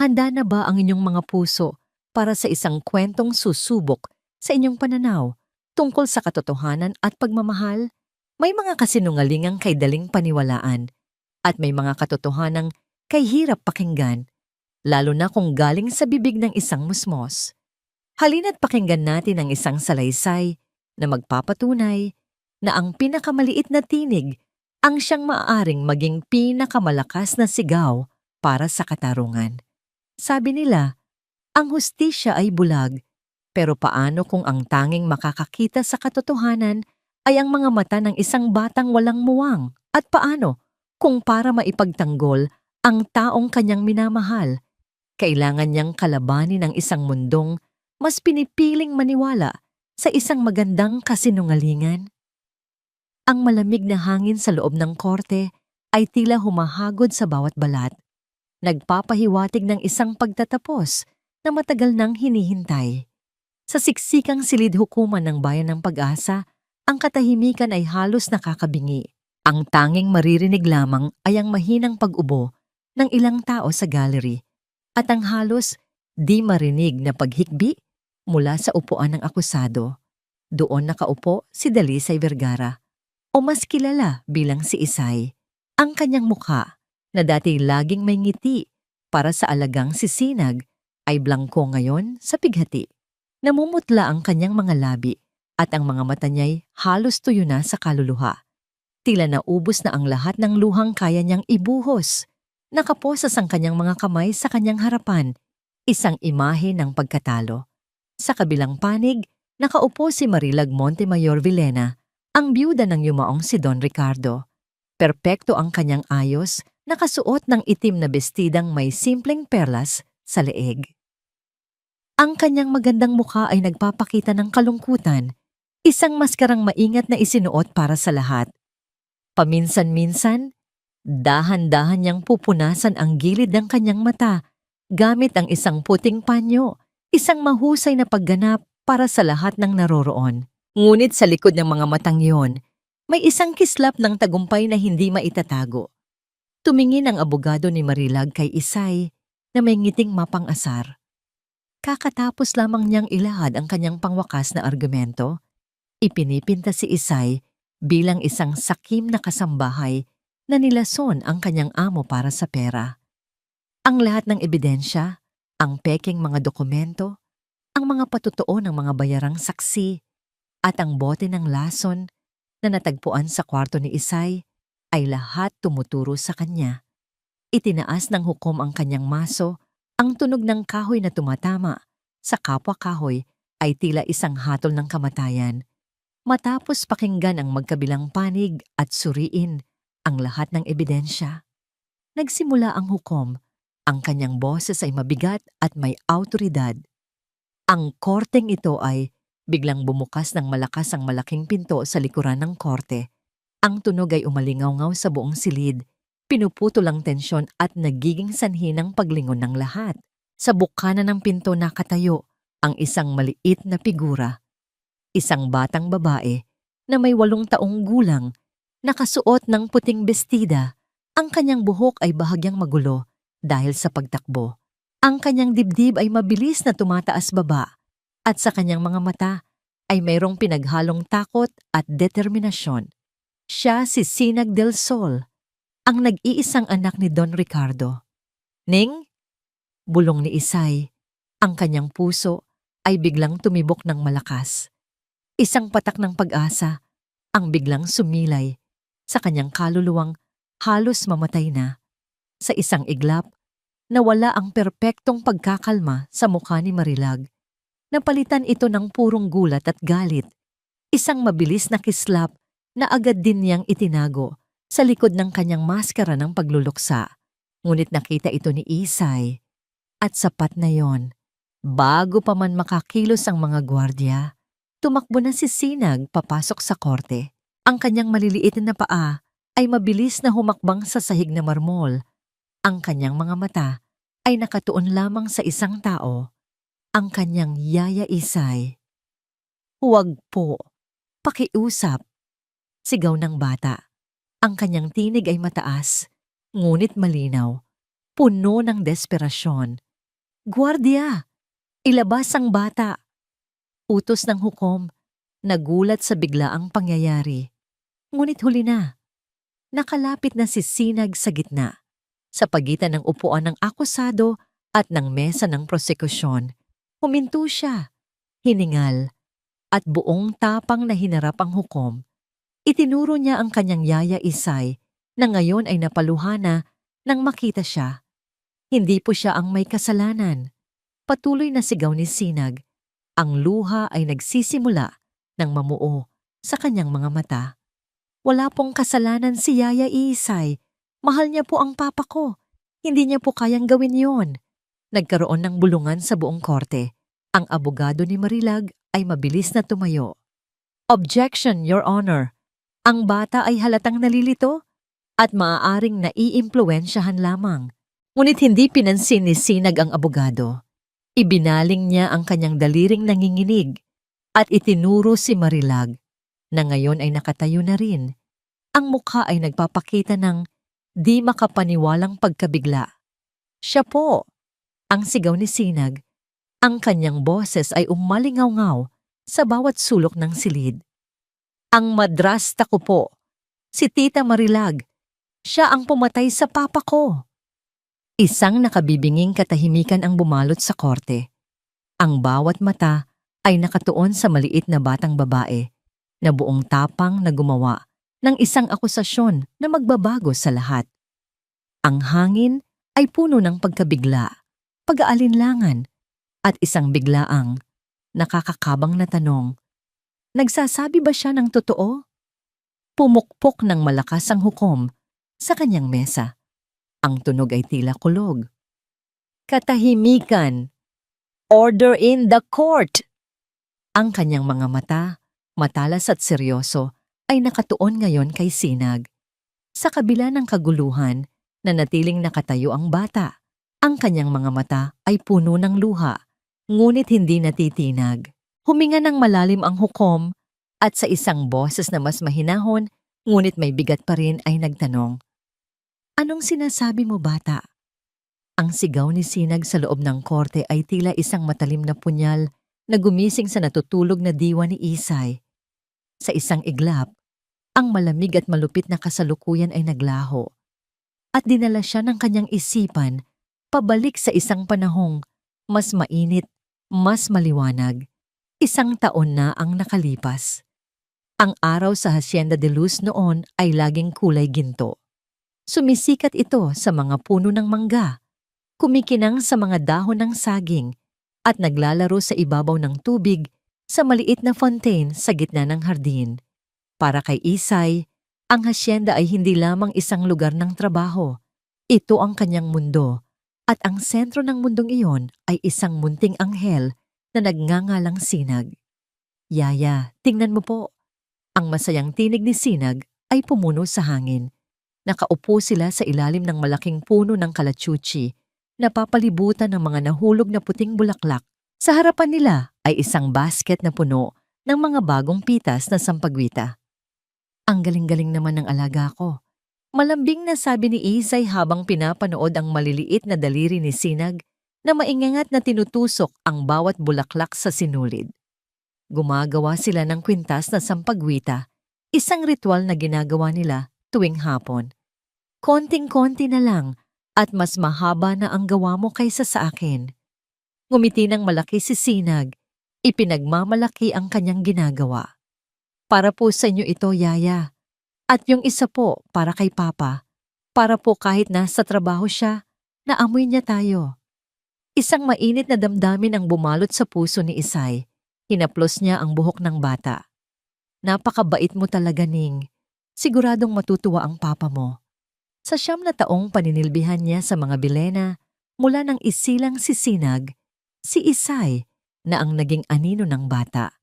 Handa na ba ang inyong mga puso para sa isang kwentong susubok sa inyong pananaw tungkol sa katotohanan at pagmamahal? May mga kasinungalingang kay daling paniwalaan at may mga katotohanang kay hirap pakinggan, lalo na kung galing sa bibig ng isang musmos. Halina't pakinggan natin ang isang salaysay na magpapatunay na ang pinakamaliit na tinig ang siyang maaaring maging pinakamalakas na sigaw para sa katarungan. Sabi nila, ang hustisya ay bulag, pero paano kung ang tanging makakakita sa katotohanan ay ang mga mata ng isang batang walang muwang? At paano kung para maipagtanggol ang taong kanyang minamahal, kailangan niyang kalabanin ang isang mundong mas pinipiling maniwala sa isang magandang kasinungalingan? Ang malamig na hangin sa loob ng korte ay tila humahagod sa bawat balat, nagpapahiwatig ng isang pagtatapos na matagal nang hinihintay. Sa siksikang silid hukuman ng Bayan ng Pag-asa, ang katahimikan ay halos nakakabingi. Ang tanging maririnig lamang ay ang mahinang pag-ubo ng ilang tao sa gallery at ang halos di marinig na paghikbi mula sa upuan ng akusado. Doon nakaupo si Dalisay Vergara, o mas kilala bilang si Isay. Ang kanyang mukha, na dati laging may ngiti para sa alagang si Sinag, ay blangko ngayon sa pighati. Namumutla ang kanyang mga labi at ang mga mata niya'y halos tuyo na sa kaluluha. Tila naubos na ang lahat ng luhang kaya niyang ibuhos. Nakaposas ang kanyang mga kamay sa kanyang harapan, isang imahe ng pagkatalo. Sa kabilang panig, nakaupo si Marilag Montemayor Villena, ang byuda ng yumaong si Don Ricardo. Perpekto ang kanyang ayos, nakasuot ng itim na bestidang may simpleng perlas sa leeg. Ang kanyang magandang mukha ay nagpapakita ng kalungkutan, isang maskarang maingat na isinuot para sa lahat. Paminsan-minsan, dahan-dahan niyang pupunasan ang gilid ng kanyang mata gamit ang isang puting panyo, isang mahusay na pagganap para sa lahat ng naroroon. Ngunit sa likod ng mga matang yon, may isang kislap ng tagumpay na hindi maitatago. Tumingin ang abogado ni Marilag kay Isay na may ngiting mapang-asar. Kakatapos lamang niyang ilahad ang kanyang pangwakas na argumento, ipinipinta si Isay bilang isang sakim na kasambahay na nilason ang kanyang amo para sa pera. Ang lahat ng ebidensya, ang pekeng mga dokumento, ang mga patotoo ng mga bayarang saksi, at ang bote ng lason na natagpuan sa kwarto ni Isay ay lahat tumuturo sa kanya. Itinaas ng hukom ang kanyang maso, ang tunog ng kahoy na tumatama sa kapwa kahoy ay tila isang hatol ng kamatayan. Matapos pakinggan ang magkabilang panig at suriin ang lahat ng ebidensya, nagsimula ang hukom. Ang kanyang boses ay mabigat at may awtoridad. Ang korteng ito ay biglang bumukas ng malakas ang malaking pinto sa likuran ng korte. Ang tunog ay umalingaw-ngaw sa buong silid, pinuputol ang tensyon at nagiging sanhi ng paglingon ng lahat. Sa bukana ng pinto nakatayo ang isang maliit na figura. Isang batang babae na may 8 taong gulang, nakasuot ng puting bestida. Ang kanyang buhok ay bahagyang magulo dahil sa pagtakbo. Ang kanyang dibdib ay mabilis na tumataas baba at sa kanyang mga mata ay mayroong pinaghalong takot at determinasyon. Siya si Sinag del Sol, ang nag-iisang anak ni Don Ricardo. "Ning?" bulong ni Isay. Ang kanyang puso ay biglang tumibok ng malakas. Isang patak ng pag-asa ang biglang sumilay sa kanyang kaluluwang halos mamatay na. Sa isang iglap, nawala ang perpektong pagkakalma sa mukha ni Marilag. Napalitan ito ng purong gulat at galit. Isang mabilis na kislap na agad din niyang itinago sa likod ng kanyang maskara ng pagluluksa. Ngunit nakita ito ni Isay. At sapat na yon. Bago pa man makakilos ang mga gwardya, tumakbo na si Sinag papasok sa korte. Ang kanyang maliliit na paa ay mabilis na humakbang sa sahig na marmol. Ang kanyang mga mata ay nakatuon lamang sa isang tao, ang kanyang yaya Isay. "Huwag po, pakiusap," sigaw ng bata. Ang kanyang tinig ay mataas, ngunit malinaw, puno ng desperasyon. "Guardia! Ilabas ang bata!" Utos ng hukom. Nagulat sa biglaang pangyayari. Ngunit huli na. Nakalapit na si Sinag sa gitna, sa pagitan ng upuan ng akusado at ng mesa ng prosekusyon. Huminto siya, hiningal, at buong tapang na hinarap ang hukom. Itinuro niya ang kanyang yaya Isay na ngayon ay napaluhana nang makita siya. Hindi po siya ang may kasalanan. Patuloy na sigaw ni Sinag. Ang luha ay nagsisimula ng mamuo sa kanyang mga mata. Wala pong kasalanan si Yaya Isay. Mahal niya po ang papa ko. Hindi niya po kayang gawin yon. Nagkaroon ng bulungan sa buong korte. Ang abogado ni Marilag ay mabilis na tumayo. "Objection, Your Honor. Ang bata ay halatang nalilito at maaaring naiimpluwensyahan lamang." Ngunit hindi pinansin ni Sinag ang abogado. Ibinaling niya ang kanyang daliring nanginginig at itinuro si Marilag na ngayon ay nakatayo na rin. Ang mukha ay nagpapakita ng di makapaniwalang pagkabigla. "Siya po!" ang sigaw ni Sinag. Ang kanyang boses ay umalingaw-ngaw sa bawat sulok ng silid. "Ang madrasta ko po, si Tita Marilag. Siya ang pumatay sa papa ko." Isang nakabibinging katahimikan ang bumalot sa korte. Ang bawat mata ay nakatuon sa maliit na batang babae na buong tapang na gumawa ng isang akusasyon na magbabago sa lahat. Ang hangin ay puno ng pagkabigla, pag-aalinlangan, at isang biglaang, nakakakabang na tanong. Nagsasabi ba siya ng totoo? Pumukpok ng malakas ang hukom sa kanyang mesa. Ang tunog ay tila kulog. "Katahimikan! Order in the court!" Ang kanyang mga mata, matalas at seryoso, ay nakatuon ngayon kay Sinag. Sa kabila ng kaguluhan, nanatiling nakatayo ang bata. Ang kanyang mga mata ay puno ng luha, ngunit hindi natitinag. Huminga ng malalim ang hukom at sa isang boses na mas mahinahon, ngunit may bigat pa rin ay nagtanong, "Anong sinasabi mo, bata?" Ang sigaw ni Sinag sa loob ng korte ay tila isang matalim na punyal na gumising sa natutulog na diwa ni Isay. Sa isang iglap, ang malamig at malupit na kasalukuyan ay naglaho. At dinala siya ng kanyang isipan pabalik sa isang panahong mas mainit, mas maliwanag. 1 taon na ang nakalipas. Ang araw sa Hacienda de Luz noon ay laging kulay ginto. Sumisikat ito sa mga puno ng mangga, kumikinang sa mga dahon ng saging, at naglalaro sa ibabaw ng tubig sa maliit na fontaine sa gitna ng hardin. Para kay Isay, ang hacienda ay hindi lamang isang lugar ng trabaho. Ito ang kanyang mundo, at ang sentro ng mundong iyon ay isang munting anghel na nagngangalang Sinag. "Yaya, tingnan mo po." Ang masayang tinig ni Sinag ay pumuno sa hangin. Nakaupo sila sa ilalim ng malaking puno ng kalachuchi, napapalibutan ng mga nahulog na puting bulaklak. Sa harapan nila ay isang basket na puno ng mga bagong pitas na sampagwita. "Ang galing-galing naman ng alaga ko." Malambing na sabi ni Isay habang pinapanood ang maliliit na daliri ni Sinag na maingangat na tinutusok ang bawat bulaklak sa sinulid. Gumagawa sila ng kwintas na sampagwita, isang ritual na ginagawa nila tuwing hapon. "Konting-konti na lang at mas mahaba na ang gawa mo kaysa sa akin." Ngumiti ng malaki si Sinag, ipinagmamalaki ang kanyang ginagawa. "Para po sa inyo ito, Yaya. At yung isa po para kay Papa. Para po kahit nasa trabaho siya, naamoy niya tayo." Isang mainit na damdamin ang bumalot sa puso ni Isay. Hinaplos niya ang buhok ng bata. "Napakabait mo talaga, Ning. Siguradong matutuwa ang papa mo." Sa 9 na taong paninilbihan niya sa mga Bilena, mula nang isilang si Sinag, si Isay na ang naging anino ng bata.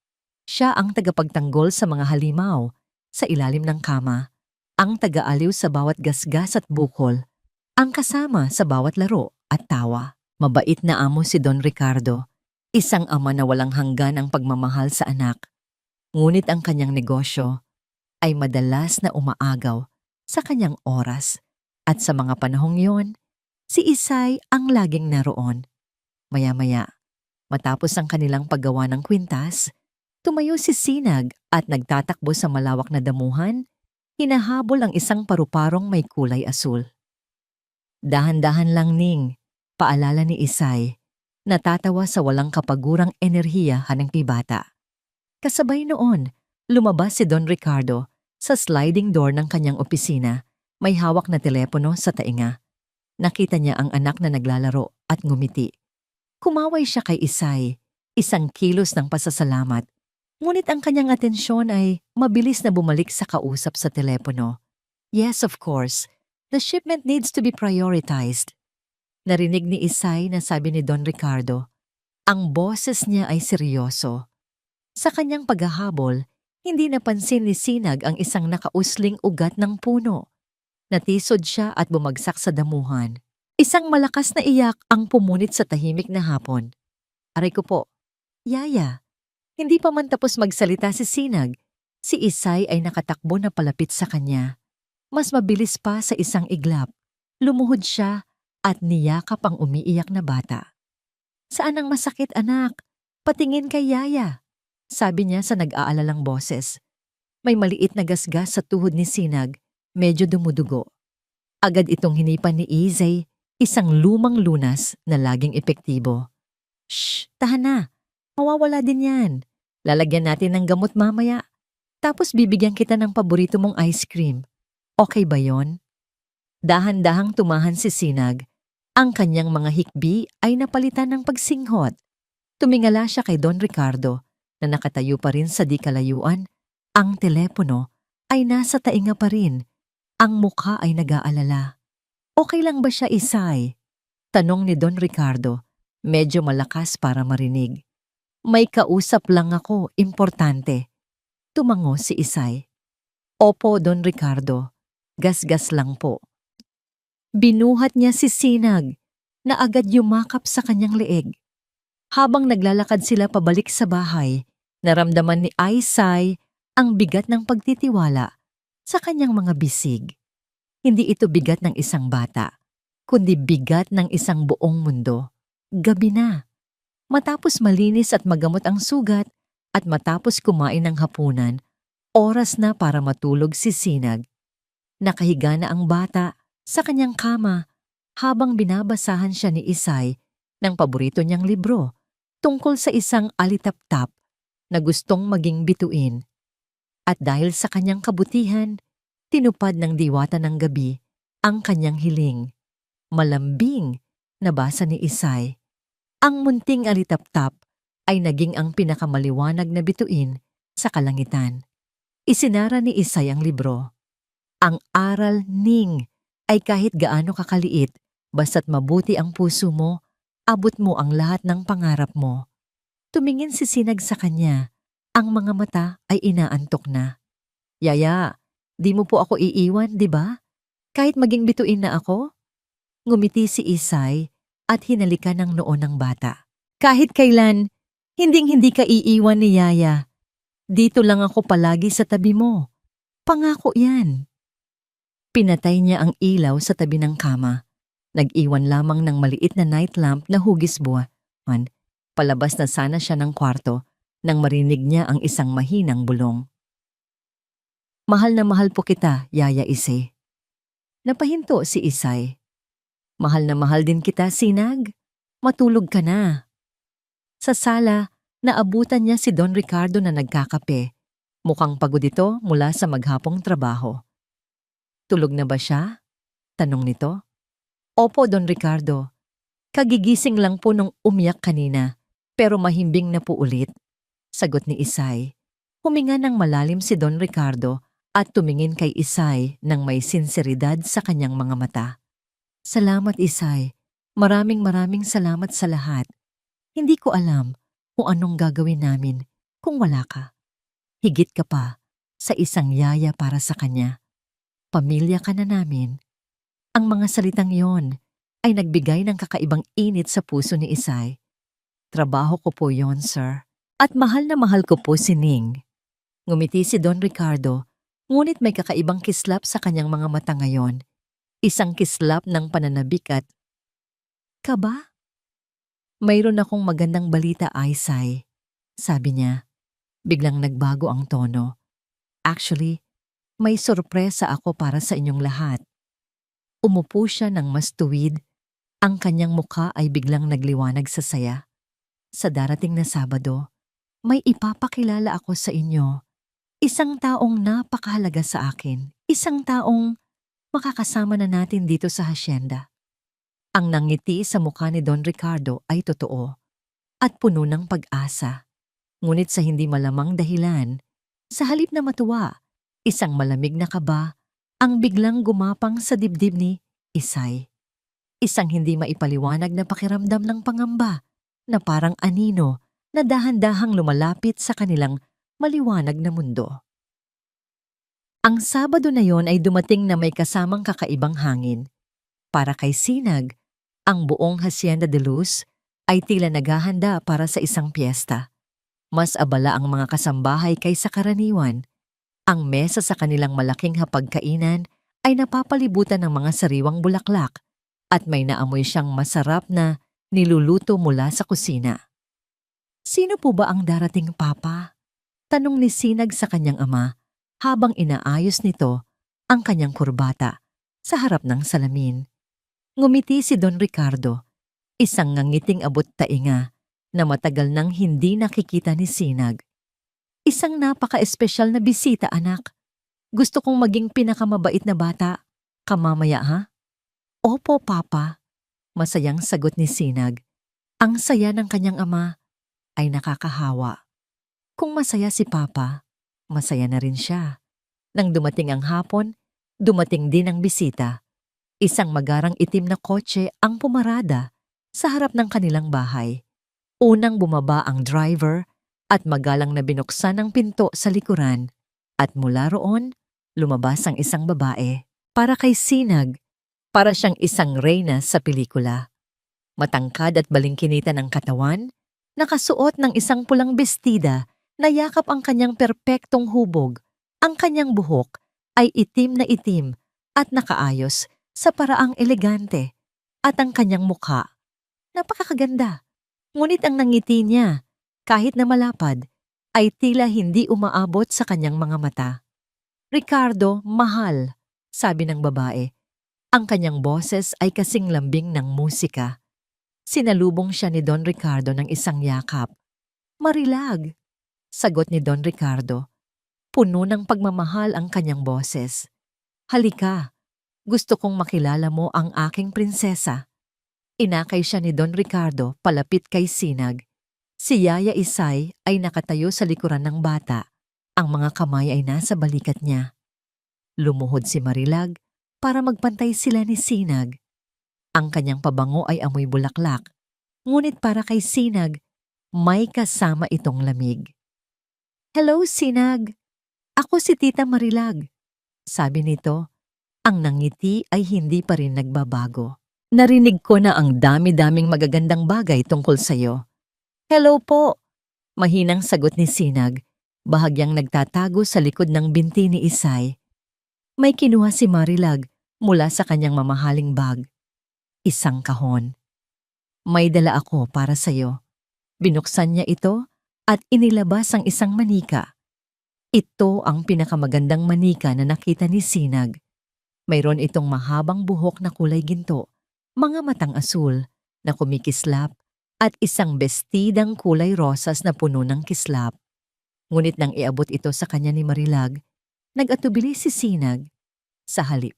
Siya ang tagapagtanggol sa mga halimaw, sa ilalim ng kama, ang taga-aliw sa bawat gasgas at bukol, ang kasama sa bawat laro at tawa. Mabait na amo si Don Ricardo, isang ama na walang hanggan ang pagmamahal sa anak. Ngunit ang kanyang negosyo ay madalas na umaagaw sa kanyang oras, at sa mga panahong yon, si Isay ang laging naroon. Maya-maya, matapos ang kanilang paggawa ng kwintas, tumayo si Sinag at nagtatakbo sa malawak na damuhan, hinahabol ang isang paru-parong may kulay asul. Dahan-dahan lang, Ning, paalala ni Isay, natatawa sa walang kapagurang enerhiya ng bata. Kasabay noon, lumabas si Don Ricardo sa sliding door ng kanyang opisina, may hawak na telepono sa tainga. Nakita niya ang anak na naglalaro at ngumiti. Kumaway siya kay Isay, isang kilos ng pasasalamat. Ngunit ang kanyang atensyon ay mabilis na bumalik sa kausap sa telepono. Yes, of course, the shipment needs to be prioritized. Narinig ni Isay na sabi ni Don Ricardo. Ang boses niya ay seryoso. Sa kanyang paghahabol, hindi napansin ni Sinag ang isang nakausling ugat ng puno. Natisod siya at bumagsak sa damuhan. Isang malakas na iyak ang pumunit sa tahimik na hapon. Aray ko po, Yaya. Hindi pa man tapos magsalita si Sinag, si Isay ay nakatakbo na palapit sa kanya. Mas mabilis pa sa isang iglap. Lumuhod siya at niyakap ang umiiyak na bata. Saan ang masakit, anak? Patingin kay Yaya, sabi niya sa nag-aalalang boses. May maliit na gasgas sa tuhod ni Sinag, medyo dumudugo. Agad itong hinipan ni Izay, isang lumang lunas na laging epektibo. Shh, tahan na. Mawawala din yan. Lalagyan natin ng gamot mamaya. Tapos bibigyan kita ng paborito mong ice cream. Okay ba yon? Dahan-dahang tumahan si Sinag. Ang kanyang mga hikbi ay napalitan ng pagsinghot. Tumingala siya kay Don Ricardo na nakatayo pa rin sa di kalayuan. Ang telepono ay nasa tainga pa rin. Ang mukha ay nag-aalala. Okay lang ba siya, Isay? Tanong ni Don Ricardo, medyo malakas para marinig. May kausap lang ako, importante. Tumango si Isay. Opo, Don Ricardo. Gasgas lang po. Binuhat niya si Sinag na agad yumakap sa kanyang leeg. Habang naglalakad sila pabalik sa bahay, naramdaman ni Isay ang bigat ng pagtitiwala sa kanyang mga bisig. Hindi ito bigat ng isang bata, kundi bigat ng isang buong mundo. Gabi na. Matapos malinis at magamot ang sugat at matapos kumain ng hapunan, oras na para matulog si Sinag. Nakahiga na ang bata sa kanyang kama habang binabasahan siya ni Isay ng paborito niyang libro tungkol sa isang alitaptap na gustong maging bituin. At dahil sa kanyang kabutihan, tinupad ng diwata ng gabi ang kanyang hiling. Malambing, nabasa ni Isay. Ang munting alitaptap ay naging ang pinakamaliwanag na bituin sa kalangitan. Isinara ni Isay ang libro. Ang aral, Ning, ay kahit gaano kakaliit, basta't mabuti ang puso mo, abot mo ang lahat ng pangarap mo. Tumingin si Sinag sa kanya. Ang mga mata ay inaantok na. Yaya, di mo po ako iiwan, di ba? Kahit maging bituin na ako? Ngumiti si Isay at hinalikan ng noo ng bata. Kahit kailan, hinding-hindi ka iiwan ni Yaya. Dito lang ako palagi sa tabi mo. Pangako yan. Pinatay niya ang ilaw sa tabi ng kama. Nag-iwan lamang ng maliit na night lamp na hugis buwan. Palabas na sana siya ng kwarto nang marinig niya ang isang mahinang bulong. Mahal na mahal po kita, Yaya Ise. Napahinto si Isay. Mahal na mahal din kita, Sinag. Matulog ka na. Sa sala, naabutan niya si Don Ricardo na nagkakape. Mukhang pagod ito mula sa maghapong trabaho. Tulog na ba siya? Tanong nito. Opo, Don Ricardo. Kagigising lang po nung umiyak kanina, pero mahimbing na po ulit. Sagot ni Isay. Huminga ng malalim si Don Ricardo at tumingin kay Isay ng may sinseridad sa kanyang mga mata. Salamat, Isay. Maraming salamat sa lahat. Hindi ko alam kung anong gagawin namin kung wala ka. Higit ka pa sa isang yaya para sa kanya. Pamilya ka na namin. Ang mga salitang yon ay nagbigay ng kakaibang init sa puso ni Isay. Trabaho ko po yon, sir. At mahal na mahal ko po si Ning. Ngumiti si Don Ricardo, ngunit may kakaibang kislap sa kanyang mga mata ngayon. Isang kislap ng pananabik at kaba? Mayroon akong magandang balita, Aisay. Sabi niya. Biglang nagbago ang tono. Actually, may sorpresa ako para sa inyong lahat. Umupo siya ng mas tuwid. Ang kanyang mukha ay biglang nagliwanag sa saya. Sa darating na Sabado, may ipapakilala ako sa inyo. Isang taong napakahalaga sa akin. Isang taong makakasama na natin dito sa hasyenda. Ang nangiti sa mukha ni Don Ricardo ay totoo at puno ng pag-asa. Ngunit sa hindi malamang dahilan, sa halip na matuwa, isang malamig na kaba ang biglang gumapang sa dibdib ni Isay. Isang hindi maipaliwanag na pakiramdam ng pangamba na parang anino na dahan-dahang lumalapit sa kanilang maliwanag na mundo. Ang Sabado na yon ay dumating na may kasamang kakaibang hangin. Para kay Sinag, ang buong Hacienda de Luz ay tila naghahanda para sa isang piyesta. Mas abala ang mga kasambahay kaysa karaniwan. Ang mesa sa kanilang malaking hapagkainan ay napapalibutan ng mga sariwang bulaklak at may naamoy siyang masarap na niluluto mula sa kusina. Sino po ba ang darating, Papa? Tanong ni Sinag sa kanyang ama habang inaayos nito ang kanyang kurbata sa harap ng salamin. Ngumiti si Don Ricardo, isang ngangiting abot tainga na matagal nang hindi nakikita ni Sinag. Isang napaka-espesyal na bisita, anak. Gusto kong maging pinakamabait na bata. Kamamaya, ha? Opo, Papa. Masayang sagot ni Sinag. Ang saya ng kanyang ama ay nakakahawa. Kung masaya si Papa, masaya na rin siya. Nang dumating ang hapon, dumating din ang bisita. Isang magarang itim na kotse ang pumarada sa harap ng kanilang bahay. Unang bumaba ang driver at magalang na binuksan ang pinto sa likuran at mula roon, lumabas ang isang babae. Para kay Sinag, para siyang isang reyna sa pelikula. Matangkad at balingkinita ng katawan, nakasuot ng isang pulang bestida na yakap ang kanyang perpektong hubog. Ang kanyang buhok ay itim na itim at nakaayos sa paraang elegante at ang kanyang mukha. Napakaganda. Ngunit ang nangiti niya, kahit na malapad, ay tila hindi umaabot sa kanyang mga mata. Ricardo, mahal, sabi ng babae. Ang kanyang boses ay kasing lambing ng musika. Sinalubong siya ni Don Ricardo ng isang yakap. Marilag, sagot ni Don Ricardo. Puno ng pagmamahal ang kanyang boses. Halika, gusto kong makilala mo ang aking prinsesa. Inakay siya ni Don Ricardo palapit kay Sinag. Si Yaya Isay ay nakatayo sa likuran ng bata. Ang mga kamay ay nasa balikat niya. Lumuhod si Marilag para magpantay sila ni Sinag. Ang kanyang pabango ay amoy bulaklak. Ngunit para kay Sinag, may kasama itong lamig. Hello, Sinag. Ako si Tita Marilag. Sabi nito, ang nangiti ay hindi pa rin nagbabago. Narinig ko na ang dami-daming magagandang bagay tungkol sa'yo. Hello po, mahinang sagot ni Sinag, bahagyang nagtatago sa likod ng binti ni Isay. May kinuha si Marilag mula sa kanyang mamahaling bag. Isang kahon. May dala ako para sa'yo. Binuksan niya ito at inilabas ang isang manika. Ito ang pinakamagandang manika na nakita ni Sinag. Mayroon itong mahabang buhok na kulay ginto, mga matang asul na kumikislap at isang bestidang kulay rosas na puno ng kislap. Ngunit nang iabot ito sa kanya ni Marilag, nag-atubili si Sinag. Sa halip,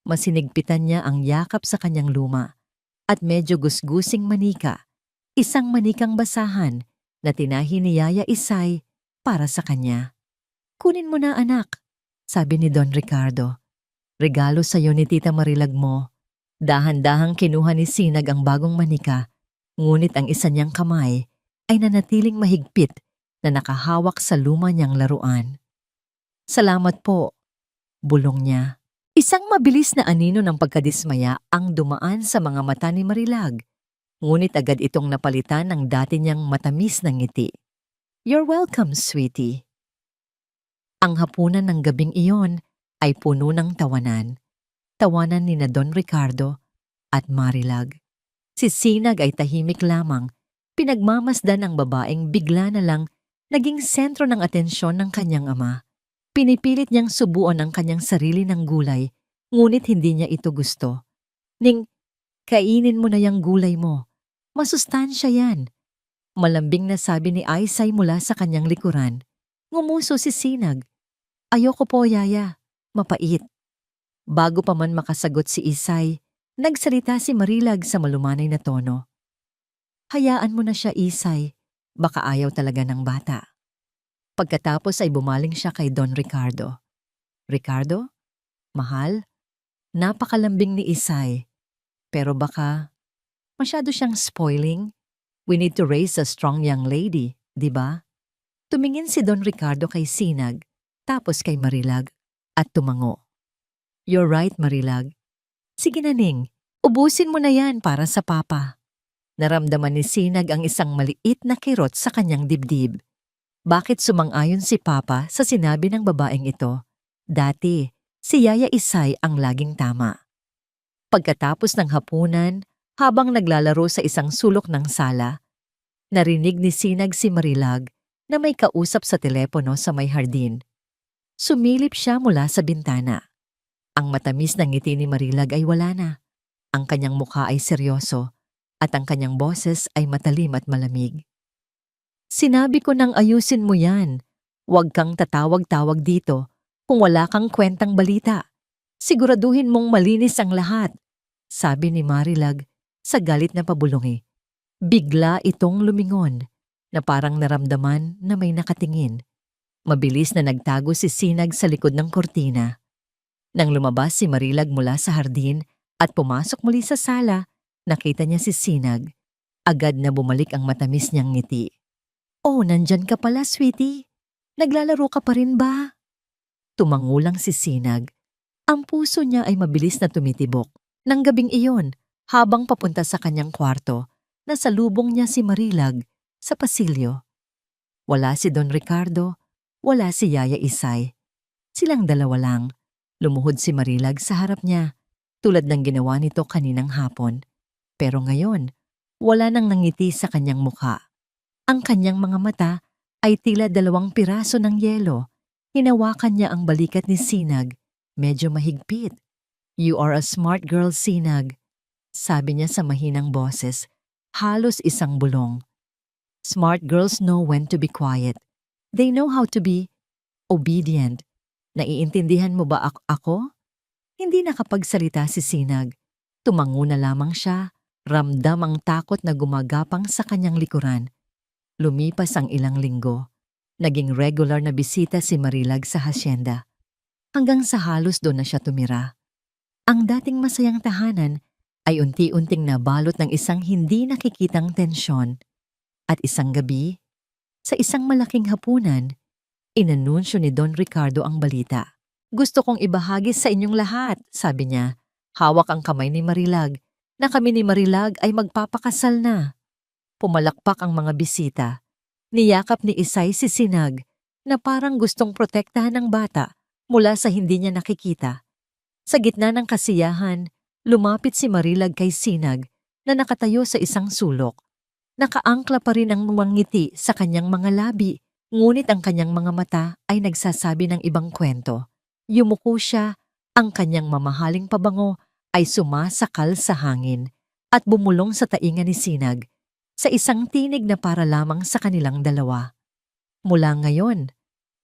masinigpitan niya ang yakap sa kanyang luma at medyo gusgusing manika, isang manikang basahan na tinahi ni Yaya Isay para sa kanya. Kunin mo na, anak, sabi ni Don Ricardo. Regalo sa'yo ni Tita Marilag mo. Dahan-dahang kinuha ni Sinag ang bagong manika, ngunit ang isa niyang kamay ay nanatiling mahigpit na nakahawak sa luma niyang laruan. Salamat po, bulong niya. Isang mabilis na anino ng pagkadismaya ang dumaan sa mga mata ni Marilag, ngunit agad itong napalitan ng dati niyang matamis na ngiti. You're welcome, sweetie. Ang hapunan ng gabing iyon ay puno ng tawanan. Tawanan ni na Don Ricardo at Marilag. Si Sinag ay tahimik lamang Pinagmamasdan ng babaeng bigla na lang naging sentro ng atensyon ng kanyang ama. Pinipilit niyang subuan ang kanyang sarili ng gulay, ngunit hindi niya ito gusto. Ning, kainin mo na yung gulay mo. Masustansya yan. Malambing na sabi ni Aisay mula sa kanyang likuran. Ngumuso si Sinag. Ayoko po, Yaya. Mapait. Bago pa man makasagot si Isay, nagsalita si Marilag sa malumanay na tono. Hayaan mo na siya, Isay. Baka ayaw talaga ng bata. Pagkatapos ay bumaling siya kay Don Ricardo. Ricardo? Mahal? Napakalambing ni Isay. Pero baka masyado siyang spoiling. We need to raise a strong young lady, di ba? Tumingin si Don Ricardo kay Sinag, tapos kay Marilag, at tumango. You're right, Marilag. Sige na, Ning. Ubusin mo na yan para sa papa. Naramdaman ni Sinag ang isang maliit na kirot sa kanyang dibdib. Bakit sumang-ayon si papa sa sinabi ng babaeng ito? Dati, si Yaya Isay ang laging tama. Pagkatapos ng hapunan, habang naglalaro sa isang sulok ng sala, narinig ni Sinag si Marilag na may kausap sa telepono sa may hardin. Sumilip siya mula sa bintana. Ang matamis na ngiti ni Marilag ay wala na. Ang kanyang mukha ay seryoso at ang kanyang boses ay matalim at malamig. Sinabi ko nang ayusin mo yan. Huwag kang tatawag-tawag dito kung wala kang kwentang balita. Siguraduhin mong malinis ang lahat, sabi ni Marilag sa galit na pabulungi. Bigla itong lumingon na parang naramdaman na may nakatingin. Mabilis na nagtago si Sinag sa likod ng kortina. Nang lumabas si Marilag mula sa hardin at pumasok muli sa sala, nakita niya si Sinag. Agad na bumalik ang matamis niyang ngiti. Oh, nandyan ka pala, sweetie. Naglalaro ka pa rin ba? Tumangulang si Sinag. Ang puso niya ay mabilis na tumitibok. Nang gabing iyon, habang papunta sa kanyang kwarto, nasalubong niya si Marilag sa pasilyo. Wala si Don Ricardo, wala si Yaya Isay. Silang dalawa lang. Lumuhod si Marilag sa harap niya, tulad ng ginawa nito kaninang hapon. Pero ngayon, wala nang nangiti sa kanyang mukha. Ang kanyang mga mata ay tila 2 piraso ng yelo. Hinawakan niya ang balikat ni Sinag, medyo mahigpit. You are a smart girl, Sinag, sabi niya sa mahinang boses, halos isang bulong. Smart girls know when to be quiet. They know how to be obedient. Naiintindihan mo ba ako? Hindi nakapagsalita si Sinag. Tumango na lamang siya, ramdam ang takot na gumagapang sa kanyang likuran. Lumipas ang ilang linggo. Naging regular na bisita si Marilag sa hasyenda. Hanggang sa halos doon na siya tumira. Ang dating masayang tahanan ay unti-unting nabalot ng isang hindi nakikitang tensyon. At isang gabi, sa isang malaking hapunan, inanunsyo ni Don Ricardo ang balita. Gusto kong ibahagi sa inyong lahat, sabi niya. Hawak ang kamay ni Marilag na kami ni Marilag ay magpapakasal na. Pumalakpak ang mga bisita. Niyakap ni Isay si Sinag na parang gustong protektahan ng bata mula sa hindi niya nakikita. Sa gitna ng kasiyahan, lumapit si Marilag kay Sinag na nakatayo sa isang sulok. Nakaangkla pa rin ang ngiti sa kanyang mga labi, ngunit ang kanyang mga mata ay nagsasabi ng ibang kwento. Yumuko siya, ang kanyang mamahaling pabango ay sumasakal sa hangin at bumulong sa tainga ni Sinag sa isang tinig na para lamang sa kanilang dalawa. Mula ngayon,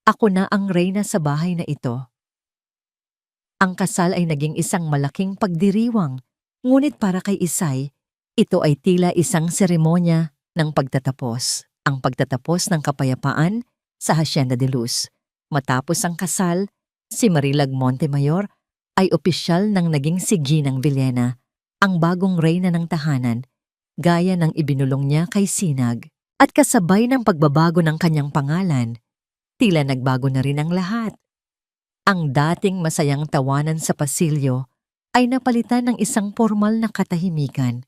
ako na ang reyna sa bahay na ito. Ang kasal ay naging isang malaking pagdiriwang, ngunit para kay Isay, ito ay tila isang seremonya ng pagtatapos. Ang pagtatapos ng kapayapaan sa Hacienda de Luz. Matapos ang kasal, si Marilag Montemayor ay opisyal nang naging si Ginang Villena, ang bagong reyna ng tahanan, gaya ng ibinulong niya kay Sinag. At kasabay ng pagbabago ng kanyang pangalan, tila nagbago na rin ang lahat. Ang dating masayang tawanan sa pasilyo ay napalitan ng isang formal na katahimikan.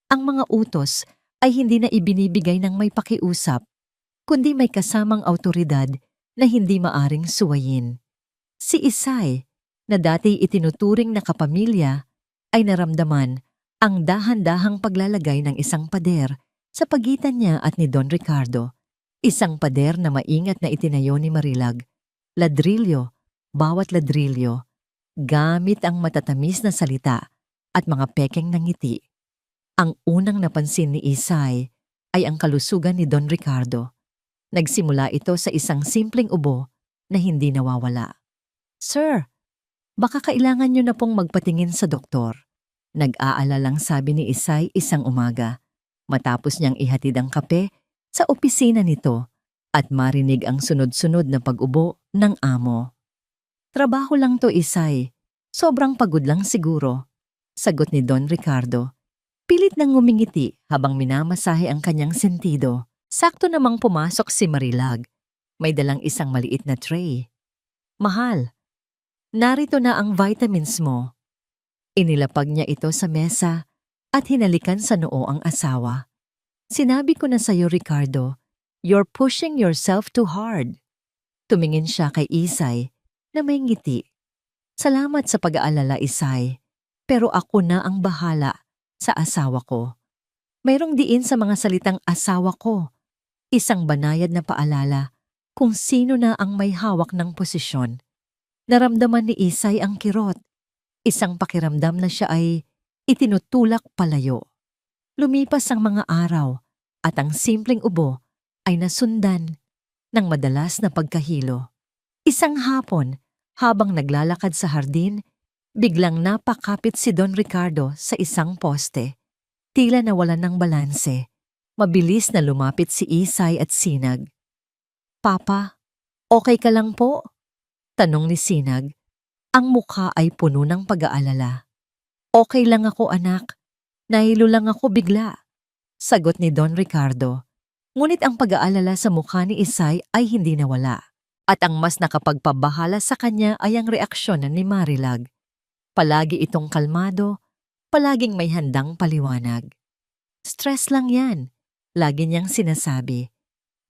Ang mga utos ay hindi na ibinibigay ng may pakiusap, kundi may kasamang awtoridad na hindi maaring suwayin. Si Isay, na dati itinuturing na kapamilya, ay naramdaman ang dahan-dahang paglalagay ng isang pader Sa pagitan niya at ni Don Ricardo, isang pader na maingat na itinayo ni Marilag, ladrilyo, bawat ladrilyo, gamit ang matatamis na salita at mga pekeng ng ngiti. Ang unang napansin ni Isay ay ang kalusugan ni Don Ricardo. Nagsimula ito sa isang simpleng ubo na hindi nawawala. "Sir, baka kailangan niyo na pong magpatingin sa doktor." Nag-aalalang sabi ni Isay isang umaga, matapos niyang ihatid ang kape sa opisina nito at marinig ang sunod-sunod na pag-ubo ng amo. "Trabaho lang to, Isay. Sobrang pagod lang siguro," sagot ni Don Ricardo. Pilit nang ngumingiti habang minamasahe ang kanyang sentido. Sakto namang pumasok si Marilag. May dalang isang maliit na tray. "Mahal, narito na ang vitamins mo." Inilapag niya ito sa mesa at hinalikan sa noo ang asawa. "Sinabi ko na sa'yo, Ricardo, you're pushing yourself too hard." Tumingin siya kay Isay na may ngiti. "Salamat sa pag-aalala, Isay, pero ako na ang bahala sa asawa ko." Mayroong diin sa mga salitang asawa ko, isang banayad na paalala kung sino na ang may hawak ng posisyon. Naramdaman ni Isay ang kirot, isang pakiramdam na siya ay itinutulak palayo. Lumipas ang mga araw at ang simpleng ubo ay nasundan ng madalas na pagkahilo. Isang hapon, habang naglalakad sa hardin, biglang napakapit si Don Ricardo sa isang poste. Tila nawalan ng balanse. Mabilis na lumapit si Isay at Sinag. "Papa, okay ka lang po?" tanong ni Sinag. Ang mukha ay puno ng pag-aalala. "Okay lang ako, anak. Nahilo lang ako bigla," sagot ni Don Ricardo. Ngunit ang pag-aalala sa mukha ni Isay ay hindi nawala. At ang mas nakapagpabahala sa kanya ay ang reaksyon ni Marilag. Palagi itong kalmado, palaging may handang paliwanag. "Stress lang yan," lagi niyang sinasabi.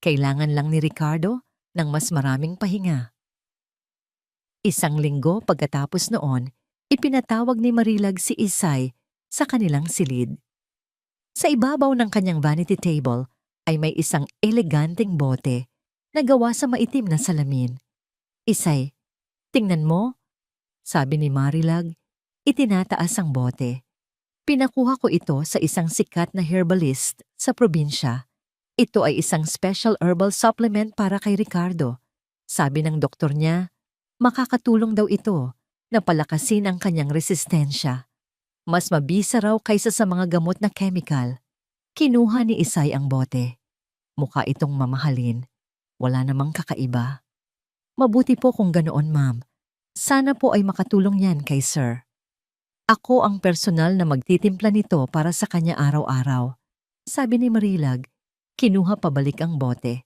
Kailangan lang ni Ricardo ng mas maraming pahinga. Isang linggo pagkatapos noon, ipinatawag ni Marilag si Isay sa kanilang silid. Sa ibabaw ng kanyang vanity table ay may isang eleganteng bote na gawa sa maitim na salamin. "Isay, tingnan mo," sabi ni Marilag, itinataas ang bote. "Pinakuha ko ito sa isang sikat na herbalist sa probinsya. Ito ay isang special herbal supplement para kay Ricardo. Sabi ng doktor niya, makakatulong daw ito na palakasin ang kanyang resistensya. Mas mabisa raw kaysa sa mga gamot na chemical." Kinuha ni Isay ang bote. Mukha itong mamahalin. Wala namang kakaiba. "Mabuti po kung ganoon, ma'am. Sana po ay makatulong yan kay sir. Ako ang personal na magtitimpla nito para sa kanya araw-araw," sabi ni Marilag. Kinuha pabalik ang bote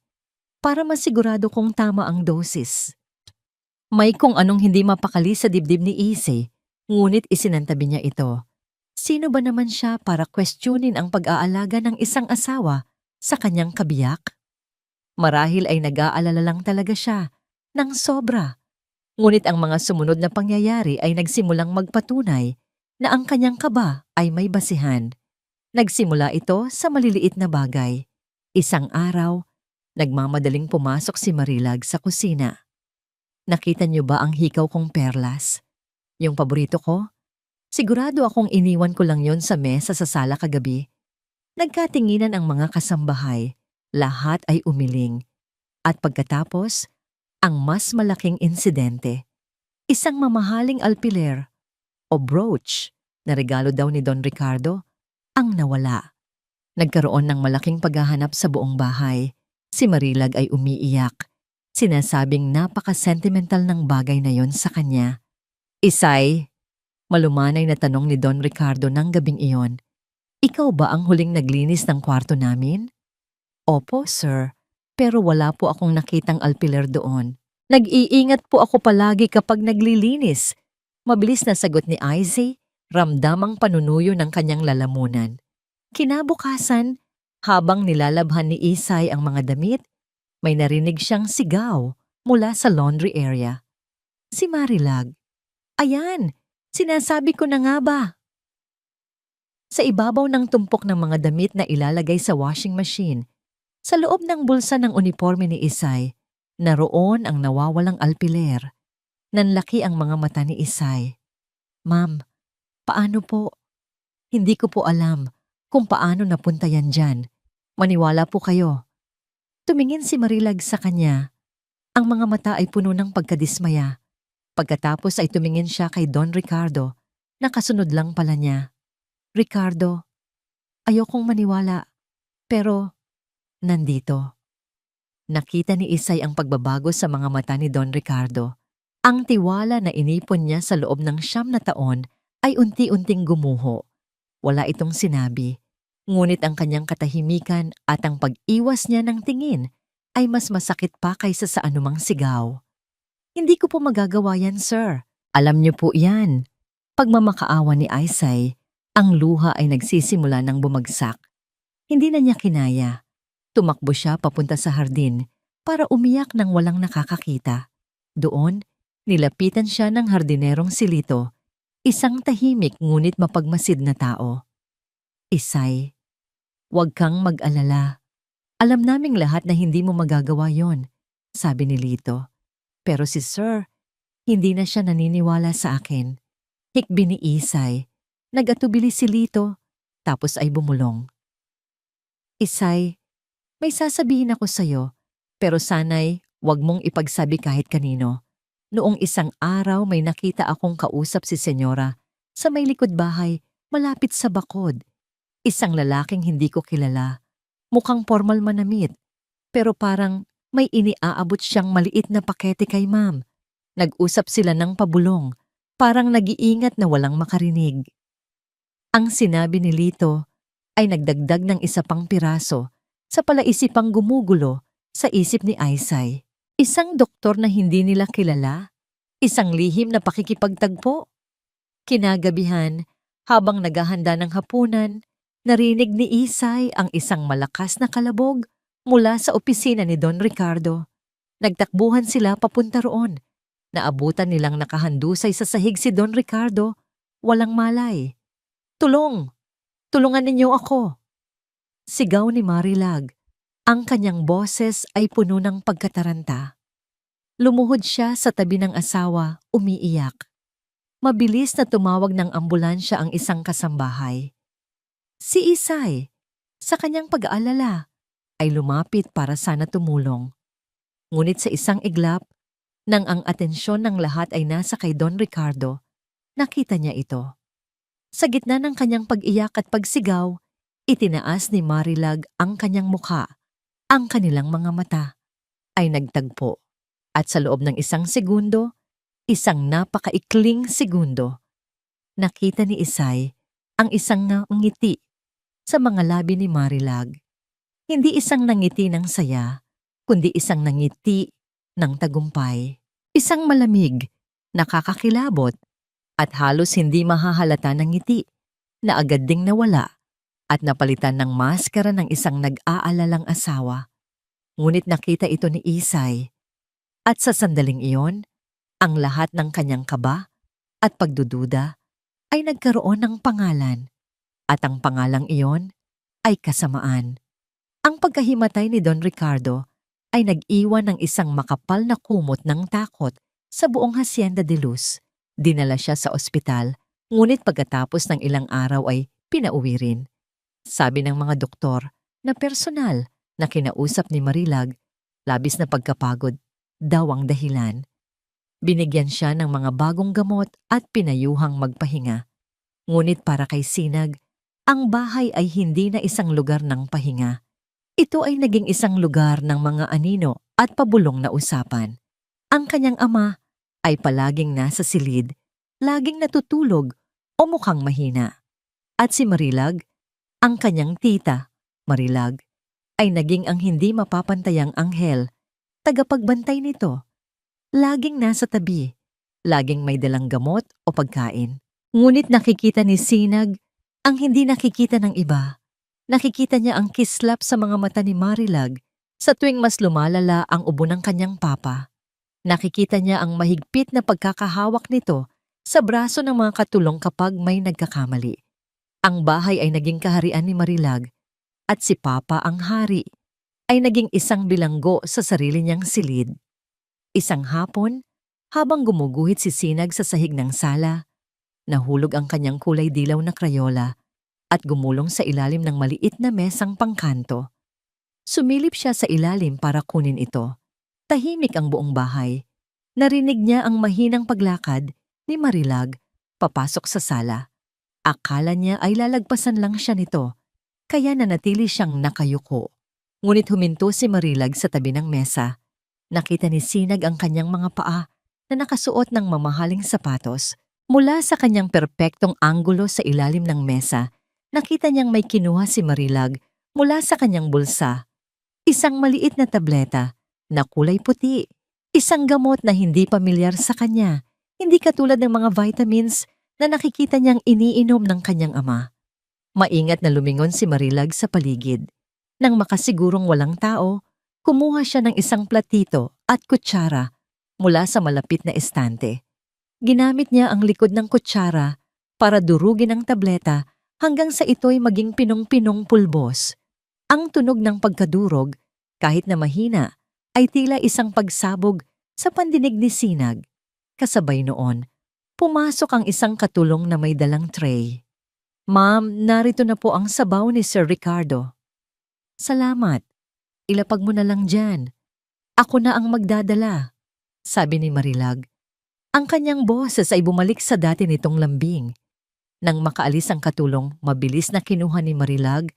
para masigurado kung tama ang dosis. May kung anong hindi mapakali sa dibdib ni Isay, ngunit isinantabi niya ito. Sino ba naman siya para questionin ang pag-aalaga ng isang asawa sa kanyang kabiyak? Marahil ay nag-aalala lang talaga siya ng sobra. Ngunit ang mga sumunod na pangyayari ay nagsimulang magpatunay na ang kanyang kaba ay may basihan. Nagsimula ito sa maliliit na bagay. Isang araw, nagmamadaling pumasok si Marilag sa kusina. "Nakita niyo ba ang hikaw kong perlas? Yung paborito ko? Sigurado akong iniwan ko lang yon sa mesa sa sala kagabi." Nagkatinginan ang mga kasambahay. Lahat ay umiling. At pagkatapos, ang mas malaking insidente. Isang mamahaling alpiler o brooch na regalo daw ni Don Ricardo ang nawala. Nagkaroon ng malaking paghahanap sa buong bahay. Si Marilag ay umiiyak. Sinasabing napaka-sentimental ng bagay na yon sa kanya. "Isay," malumanay na tanong ni Don Ricardo ng gabing iyon, "ikaw ba ang huling naglinis ng kwarto namin?" "Opo, sir. Pero wala po akong nakitang alpiler doon. Nag-iingat po ako palagi kapag naglilinis." Mabilis na sagot ni Isay, ramdam ang panunuyo ng kanyang lalamunan. Kinabukasan, habang nilalabhan ni Isay ang mga damit, may narinig siyang sigaw mula sa laundry area. Si Marilag. "Ayan, sinasabi ko na nga ba?" Sa ibabaw ng tumpok ng mga damit na ilalagay sa washing machine, sa loob ng bulsa ng uniforme ni Isay, naroon ang nawawalang alpiler. Nanlaki ang mga mata ni Isay. Ma'am, paano po? Hindi ko po alam kung paano napunta yan dyan. Maniwala po kayo. Tumingin si Marilag sa kanya. Ang mga mata ay puno ng pagkadismaya. Pagkatapos ay tumingin siya kay Don Ricardo, na kasunod lang pala niya. Ricardo, ayokong maniwala, pero nandito. Nakita ni Isay ang pagbabago sa mga mata ni Don Ricardo. Ang tiwala na inipon niya sa loob ng 9 na taon ay unti-unting gumuho. Wala itong sinabi, ngunit ang kanyang katahimikan at ang pag-iwas niya ng tingin ay mas masakit pa kaysa sa anumang sigaw. Hindi ko po magagawa yan, sir. Alam niyo po yan. Pagmamakaawa ni Isay, ang luha ay nagsisimula ng bumagsak. Hindi na niya kinaya. Tumakbo siya papunta sa hardin para umiyak nang walang nakakakita. Doon, nilapitan siya ng hardinerong si Lito, isang tahimik ngunit mapagmasid na tao. Isay, huwag kang mag-alala. Alam naming lahat na hindi mo magagawa yon, sabi ni Lito. Pero si Sir, hindi na siya naniniwala sa akin. Hikbi ni Isay. Nag-atubili si Lito, tapos ay bumulong. Isay, may sasabihin ako sa'yo, pero sana'y huwag mong ipagsabi kahit kanino. Noong isang araw may nakita akong kausap si Senyora sa may likod bahay malapit sa bakod. Isang lalaking hindi ko kilala. Mukhang formal manamit, pero parang may iniaabot siyang maliit na pakete kay ma'am. Nag-usap sila ng pabulong, parang nag-iingat na walang makarinig. Ang sinabi ni Lito ay nagdagdag ng isa pang piraso sa palaisipang gumugulo sa isip ni Isay. Isang doktor na hindi nila kilala, isang lihim na pakikipagtagpo. Kinagabihan, habang naghahanda ng hapunan, narinig ni Isay ang isang malakas na kalabog mula sa opisina ni Don Ricardo. Nagtakbuhan sila papunta roon. Naabutan nilang nakahandusay sa sahig si Don Ricardo, walang malay. Tulong! Tulungan ninyo ako! Sigaw ni Marilag. Ang kanyang boses ay puno ng pagkataranta. Lumuhod siya sa tabi ng asawa, umiiyak. Mabilis na tumawag ng ambulansya ang isang kasambahay. Si Isay, sa kanyang pag-aalala, ay lumapit para sana tumulong. Ngunit sa isang iglap, nang ang atensyon ng lahat ay nasa kay Don Ricardo, nakita niya ito. Sa gitna ng kanyang pag-iyak at pagsigaw, itinaas ni Marilag ang kanyang mukha. Ang kanilang mga mata ay nagtagpo. At sa loob ng isang segundo, isang napakaikling segundo, nakita ni Isay ang isang ngiti sa mga labi ni Marilag. Hindi isang nangiti ng saya, kundi isang nangiti ng tagumpay. Isang malamig, nakakakilabot, at halos hindi mahahalata ng ngiti na agad ding nawala at napalitan ng maskara ng isang nag-aalalang asawa. Ngunit nakita ito ni Isay. At sa sandaling iyon, ang lahat ng kanyang kaba at pagdududa ay nagkaroon ng pangalan. At ang pangalang iyon ay kasamaan. Ang pagkahimatay ni Don Ricardo ay nag-iwan ng isang makapal na kumot ng takot sa buong Hacienda de Luz. Dinala siya sa ospital, ngunit pagkatapos ng ilang araw ay pinauwi rin. Sabi ng mga doktor na personal na kinausap ni Marilag, labis na pagkapagod daw ang dahilan. Binigyan siya ng mga bagong gamot at pinayuhang magpahinga. Ngunit para kay Sinag, ang bahay ay hindi na isang lugar ng pahinga. Ito ay naging isang lugar ng mga anino at pabulong na usapan. Ang kanyang ama ay palaging nasa silid, laging natutulog o mukhang mahina. At si Marilag, ang kanyang tita, Marilag, ay naging ang hindi mapapantayang anghel, tagapagbantay nito. Laging nasa tabi, laging may dalang gamot o pagkain. Ngunit nakikita ni Sinag ang hindi nakikita ng iba. Nakikita niya ang kislap sa mga mata ni Marilag sa tuwing mas lumalala ang ubo ng kanyang papa. Nakikita niya ang mahigpit na pagkakahawak nito sa braso ng mga katulong kapag may nagkakamali. Ang bahay ay naging kaharian ni Marilag at si Papa ang hari ay naging isang bilanggo sa sarili niyang silid. Isang hapon, habang gumuguhit si Sinag sa sahig ng sala, nahulog ang kanyang kulay dilaw na krayola at gumulong sa ilalim ng maliit na mesang pangkanto. Sumilip siya sa ilalim para kunin ito. Tahimik ang buong bahay. Narinig niya ang mahinang paglakad ni Marilag papasok sa sala. Akala niya ay lalagpasan lang siya nito, kaya nanatili siyang nakayuko. Ngunit huminto si Marilag sa tabi ng mesa. Nakita ni Sinag ang kanyang mga paa na nakasuot ng mamahaling sapatos. Mula sa kanyang perpektong anggulo sa ilalim ng mesa, nakita niyang may kinuha si Marilag mula sa kanyang bulsa. Isang maliit na tableta na kulay puti. Isang gamot na hindi pamilyar sa kanya, hindi katulad ng mga vitamins na nakikita niyang iniinom ng kanyang ama. Maingat na lumingon si Marilag sa paligid. Nang makasigurong walang tao, kumuha siya ng isang platito at kutsara mula sa malapit na estante. Ginamit niya ang likod ng kutsara para durugin ang tableta hanggang sa ito'y maging pinong-pinong pulbos. Ang tunog ng pagkadurog, kahit na mahina, ay tila isang pagsabog sa pandinig ni Sinag. Kasabay noon, pumasok ang isang katulong na may dalang tray. "Ma'am, narito na po ang sabaw ni Sir Ricardo." "Salamat. Ilapag mo na lang dyan. Ako na ang magdadala," sabi ni Marilag. Ang kanyang boses ay bumalik sa dati nitong lambing. Nang makaalis ang katulong, mabilis na kinuha ni Marilag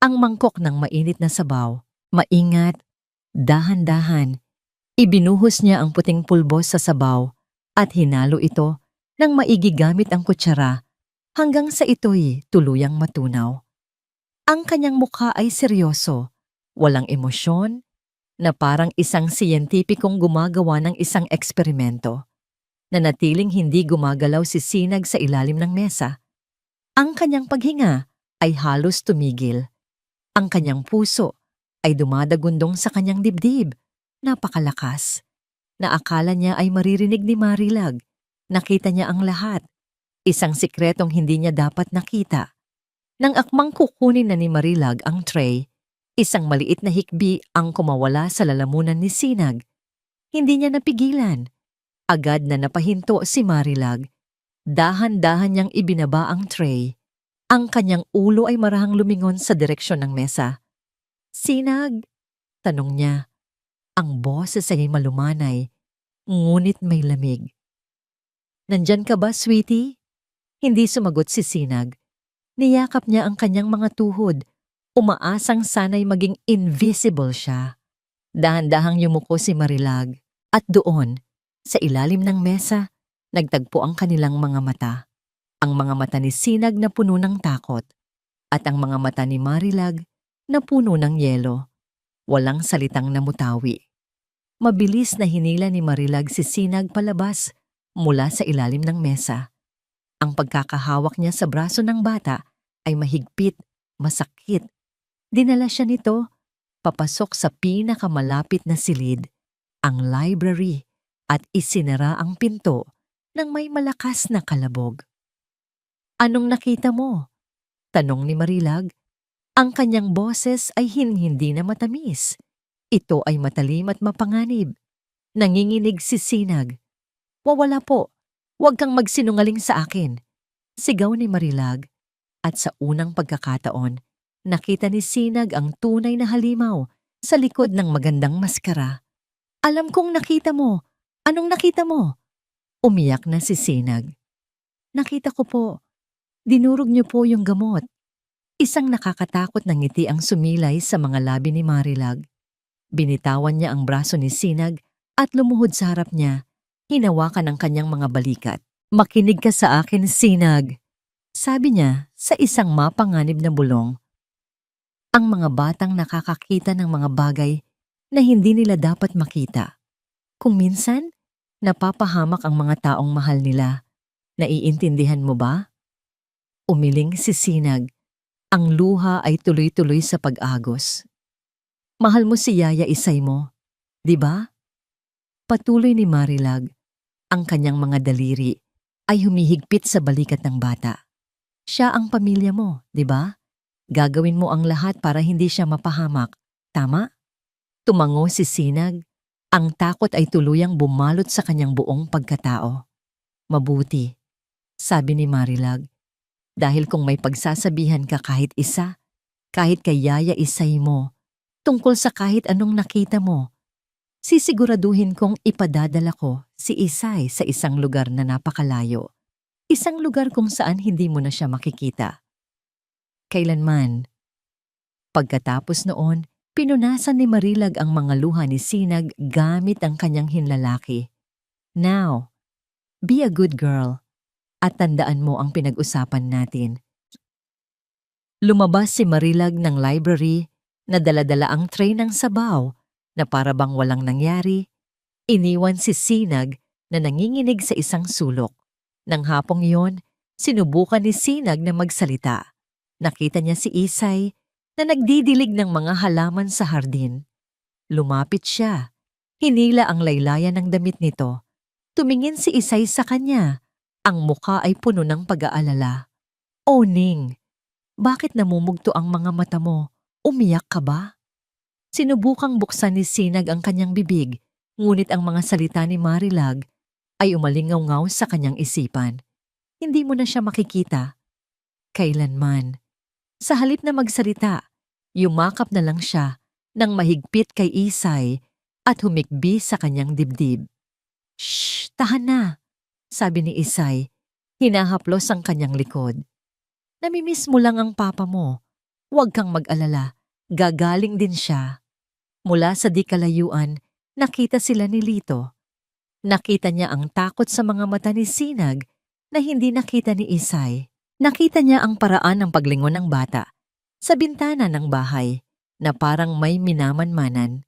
ang mangkok ng mainit na sabaw. Maingat, dahan-dahan, ibinuhos niya ang puting pulbos sa sabaw at hinalo ito nang maigi gamit ang kutsara hanggang sa ito'y tuluyang matunaw. Ang kanyang mukha ay seryoso, walang emosyon, na parang isang siyentipikong gumagawa ng isang eksperimento. Nanatiling hindi gumagalaw si Sinag sa ilalim ng mesa. Ang kanyang paghinga ay halos tumigil. Ang kanyang puso ay dumadagundong sa kanyang dibdib. Napakalakas. Naakala niya ay maririnig ni Marilag. Nakita niya ang lahat. Isang sikretong hindi niya dapat nakita. Nang akmang kukunin na ni Marilag ang tray, isang maliit na hikbi ang kumawala sa lalamunan ni Sinag. Hindi niya napigilan. Agad na napahinto si Marilag. Dahan-dahan niyang ibinaba ang tray. Ang kanyang ulo ay marahang lumingon sa direksyon ng mesa. "Sinag?" tanong niya. Ang boses ay malumanay, ngunit may lamig. "Nandyan ka ba, sweetie?" Hindi sumagot si Sinag. Niyakap niya ang kanyang mga tuhod, umaasang sana'y maging invisible siya. Dahan-dahang yumuko si Marilag, at doon, sa ilalim ng mesa, nagtagpo ang kanilang mga mata. Ang mga mata ni Sinag na puno ng takot, at ang mga mata ni Marilag na puno ng yelo. Walang salitang namutawi. Mabilis na hinila ni Marilag si Sinag palabas mula sa ilalim ng mesa. Ang pagkakahawak niya sa braso ng bata ay mahigpit, masakit. Dinala siya nito papasok sa pinakamalapit na silid, ang library, at isinara ang pinto ng may malakas na kalabog. "Anong nakita mo?" tanong ni Marilag. Ang kanyang boses ay hindi na matamis. Ito ay matalim at mapanganib. Nanginginig si Sinag. "Wawala po. Huwag kang magsinungaling sa akin," sigaw ni Marilag. At sa unang pagkakataon, nakita ni Sinag ang tunay na halimaw sa likod ng magandang maskara. "Alam kong nakita mo. Anong nakita mo?" Umiyak na si Sinag. "Nakita ko po. Dinurog niyo po yung gamot." Isang nakakatakot na ngiti ang sumilay sa mga labi ni Marilag. Binitawan niya ang braso ni Sinag at lumuhod sa harap niya. Hinawakan ang kanyang mga balikat. "Makinig ka sa akin, Sinag," sabi niya sa isang mapanganib na bulong. Ang mga batang nakakakita ng mga bagay na hindi nila dapat makita. Kung minsan, napapahamak ang mga taong mahal nila. Naiintindihan mo ba? Umiling si Sinag. Ang luha ay tuloy-tuloy sa pag-agos. "Mahal mo si Yaya Isay mo, di ba?" Patuloy ni Marilag. Ang kanyang mga daliri ay humihigpit sa balikat ng bata. Siya ang pamilya mo, di ba? Gagawin mo ang lahat para hindi siya mapahamak. Tama? Tumango si Sinag. Ang takot ay tuluyang bumalot sa kanyang buong pagkatao. Mabuti, sabi ni Marilag. Dahil kung may pagsasabihan ka kahit isa, kahit kay Yaya Isay mo, tungkol sa kahit anong nakita mo, sisiguraduhin kong ipadadala ko si Isay sa isang lugar na napakalayo. Isang lugar kung saan hindi mo na siya makikita. Kailanman. Pagkatapos noon, pinunasan ni Marilag ang mga luha ni Sinag gamit ang kanyang hinlalaki. Now, be a good girl at tandaan mo ang pinag-usapan natin. Lumabas si Marilag ng library na dala-dala ang tray ng sabaw na para bang walang nangyari. Iniwan si Sinag na nanginginig sa isang sulok. Nang hapong iyon, sinubukan ni Sinag na magsalita. Nakita niya si Isay na nagdidilig ng mga halaman sa hardin. Lumapit siya. Hinila ang laylayan ng damit nito. Tumingin si Isay sa kanya. Ang mukha ay puno ng pag-aalala. "Oh, Ning, bakit namumugto ang mga mata mo? Umiyak ka ba?" Sinubukang buksan ni Sinag ang kanyang bibig, ngunit ang mga salita ni Marilag ay umalingaw-ngaw sa kanyang isipan. Hindi mo na siya makikita. Kailanman. Sa halip na magsalita, yumakap na lang siya nang mahigpit kay Isay at humikbi sa kanyang dibdib. "Shh! Tahan na!" sabi ni Isay. Hinahaplos ang kanyang likod. "Namimiss mo lang ang papa mo. Huwag kang mag-alala. Gagaling din siya." Mula sa di kalayuan, nakita sila ni Lito. Nakita niya ang takot sa mga mata ni Sinag na hindi nakita ni Isay. Nakita niya ang paraan ng paglingon ng bata sa bintana ng bahay na parang may minamanmanan.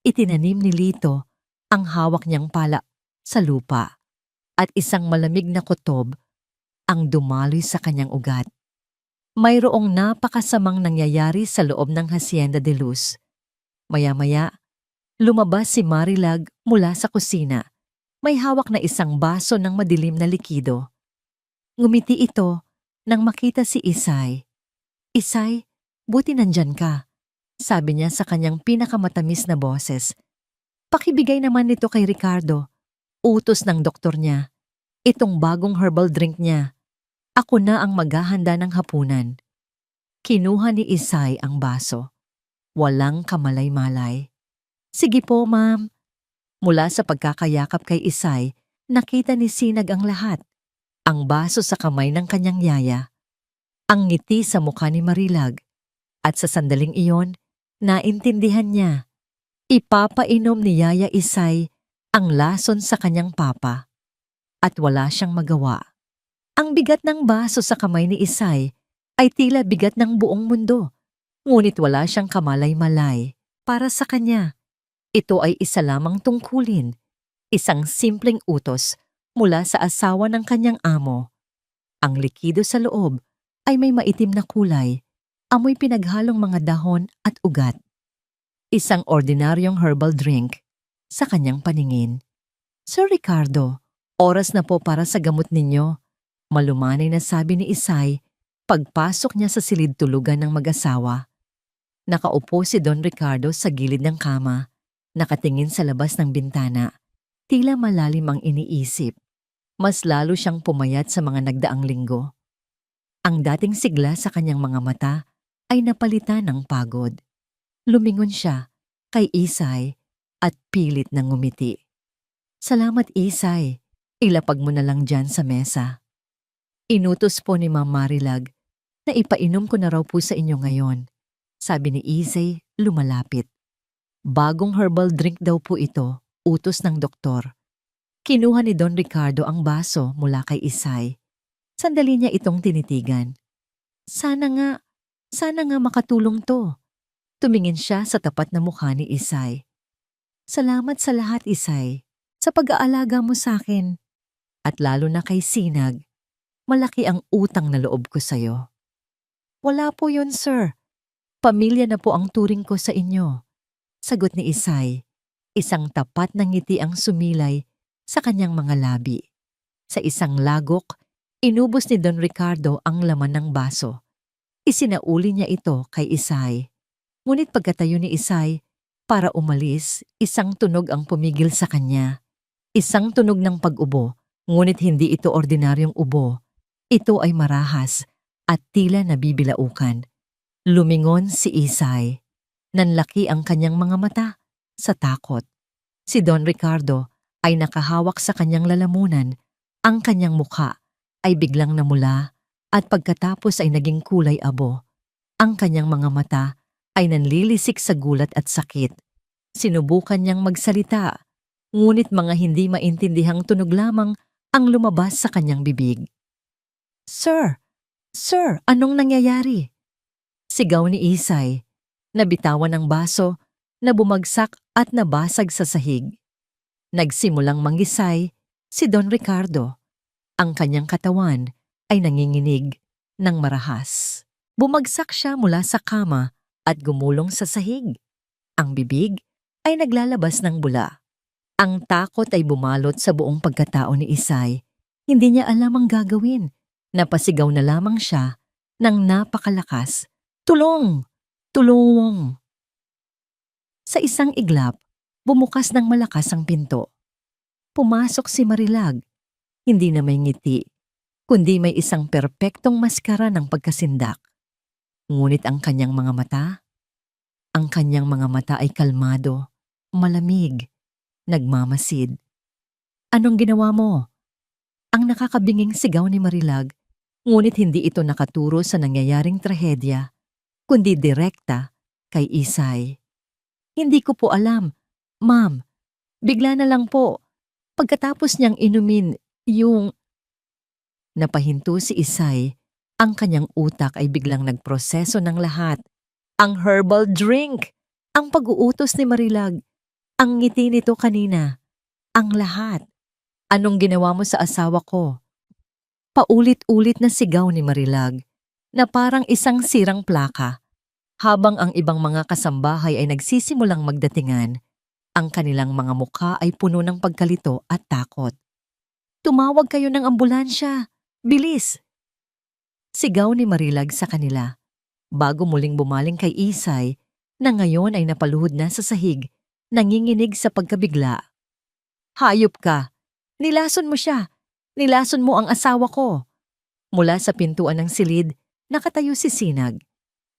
Itinanim ni Lito ang hawak niyang pala sa lupa at isang malamig na kutob ang dumaloy sa kanyang ugat. Mayroong napakasamang nangyayari sa loob ng Hacienda de Luz. Maya-maya, lumabas si Marilag mula sa kusina. May hawak na isang baso ng madilim na likido. Ngumiti ito nang makita si Isay. "Isay, buti nandyan ka," sabi niya sa kanyang pinakamatamis na boses. "Pakibigay naman nito kay Ricardo. Utos ng doktor niya. Itong bagong herbal drink niya. Ako na ang maghahanda ng hapunan." Kinuha ni Isay ang baso. Walang kamalay-malay. "Sige po, ma'am." Mula sa pagkakayakap kay Isay, nakita ni Sinag ang lahat. Ang baso sa kamay ng kanyang yaya. Ang ngiti sa mukha ni Marilag. At sa sandaling iyon, naintindihan niya. Ipapainom ni Yaya Isay ang lason sa kanyang papa. At wala siyang magawa. Ang bigat ng baso sa kamay ni Isay ay tila bigat ng buong mundo. Ngunit wala siyang kamalay-malay para sa kanya. Ito ay isa lamang tungkulin, isang simpleng utos mula sa asawa ng kanyang amo. Ang likido sa loob ay may maitim na kulay, amoy pinaghalong mga dahon at ugat. Isang ordinaryong herbal drink sa kanyang paningin. "Sir Ricardo, oras na po para sa gamot ninyo," malumanay na sabi ni Isay pagpasok niya sa silid tulugan ng mag-asawa. Nakaupo si Don Ricardo sa gilid ng kama, nakatingin sa labas ng bintana. Tila malalim ang iniisip. Mas lalo siyang pumayat sa mga nagdaang linggo. Ang dating sigla sa kanyang mga mata ay napalitan ng pagod. Lumingon siya kay Isay at pilit na ngumiti. "Salamat, Isay. Ilapag mo na lang dyan sa mesa." Inutos po ni Ma'am Marilag na ipainom ko na raw po sa inyo ngayon, sabi ni Isay lumalapit. Bagong herbal drink daw po ito, utos ng doktor. Kinuha ni Don Ricardo ang baso mula kay Isay. Sandali niya itong tinitigan. Sana nga makatulong to." Tumingin siya sa tapat na mukha ni Isay. "Salamat sa lahat, Isay, sa pag-aalaga mo sa akin. At lalo na kay Sinag. Malaki ang utang na loob ko sa'yo." "Wala po yun, sir. Pamilya na po ang turing ko sa inyo," sagot ni Isay. Isang tapat na ngiti ang sumilay sa kanyang mga labi. Sa isang lagok, Inubos ni Don Ricardo ang laman ng baso. Isinauli niya ito kay Isay. Ngunit pagkatayo ni Isay, para umalis, isang tunog ang pumigil sa kanya. Isang tunog ng pag-ubo, ngunit hindi ito ordinaryong ubo. Ito ay marahas at tila nabibilaukan. Lumingon si Isay. Nanlaki ang kanyang mga mata sa takot. Si Don Ricardo ay nakahawak sa kanyang lalamunan. Ang kanyang mukha ay biglang namula at pagkatapos ay naging kulay abo. Ang kanyang mga mata ay nanlilisik sa gulat at sakit. Sinubukan niyang magsalita, ngunit mga hindi maintindihang tunog lamang ang lumabas sa kanyang bibig. "Sir! Sir! Anong nangyayari?" Sigaw ni Isay. Nabitawan ang baso na bumagsak at nabasag sa sahig. Nagsimulang manggisay si Don Ricardo. Ang kanyang katawan ay nanginginig ng marahas. Bumagsak siya mula sa kama at gumulong sa sahig. Ang bibig ay naglalabas ng bula. Ang takot ay bumalot sa buong pagkatao ni Isay. Hindi niya alam ang gagawin. Napasigaw na lamang siya ng napakalakas. "Tulong! Tulong!" Sa isang iglap, bumukas ng malakas ang pinto. Pumasok si Marilag. Hindi na may ngiti, kundi may isang perpektong maskara ng pagkasindak. Ngunit ang kanyang mga mata ay kalmado, malamig, nagmamasid. "Anong ginawa mo?" Ang nakakabinging sigaw ni Marilag, ngunit hindi ito nakaturo sa nangyayaring trahedya, kundi direkta kay Isay. "Hindi ko po alam, ma'am. Bigla na lang po. Pagkatapos niyang inumin yung..." Napahinto si Isay. Ang kanyang utak ay biglang nagproseso ng lahat. Ang herbal drink! Ang pag-uutos ni Marilag! Ang ngiti nito kanina! Ang lahat! "Anong ginawa mo sa asawa ko?" Paulit-ulit na sigaw ni Marilag na parang isang sirang plaka. Habang ang ibang mga kasambahay ay nagsisimulang magdatingan, ang kanilang mga mukha ay puno ng pagkalito at takot. "Tumawag kayo ng ambulansya! Bilis!" Sigaw ni Marilag sa kanila, bago muling bumaling kay Isay na ngayon ay napaluhod na sa sahig, nanginginig sa pagkabigla. "Hayop ka! Nilason mo siya! Nilason mo ang asawa ko!" Mula sa pintuan ng silid, nakatayo si Sinag.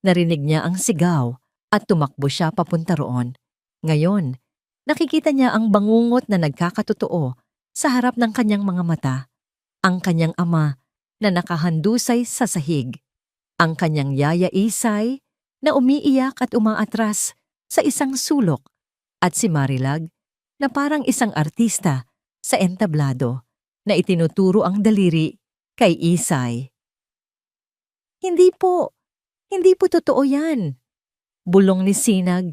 Narinig niya ang sigaw at tumakbo siya papunta roon. Ngayon, nakikita niya ang bangungot na nagkakatotoo sa harap ng kanyang mga mata. Ang kanyang ama na nakahandusay sa sahig. Ang kanyang yaya Isay na umiiyak at umaatras sa isang sulok. At si Marilag na parang isang artista sa entablado na itinuturo ang daliri kay Isay. Hindi po totoo yan," bulong ni Sinag,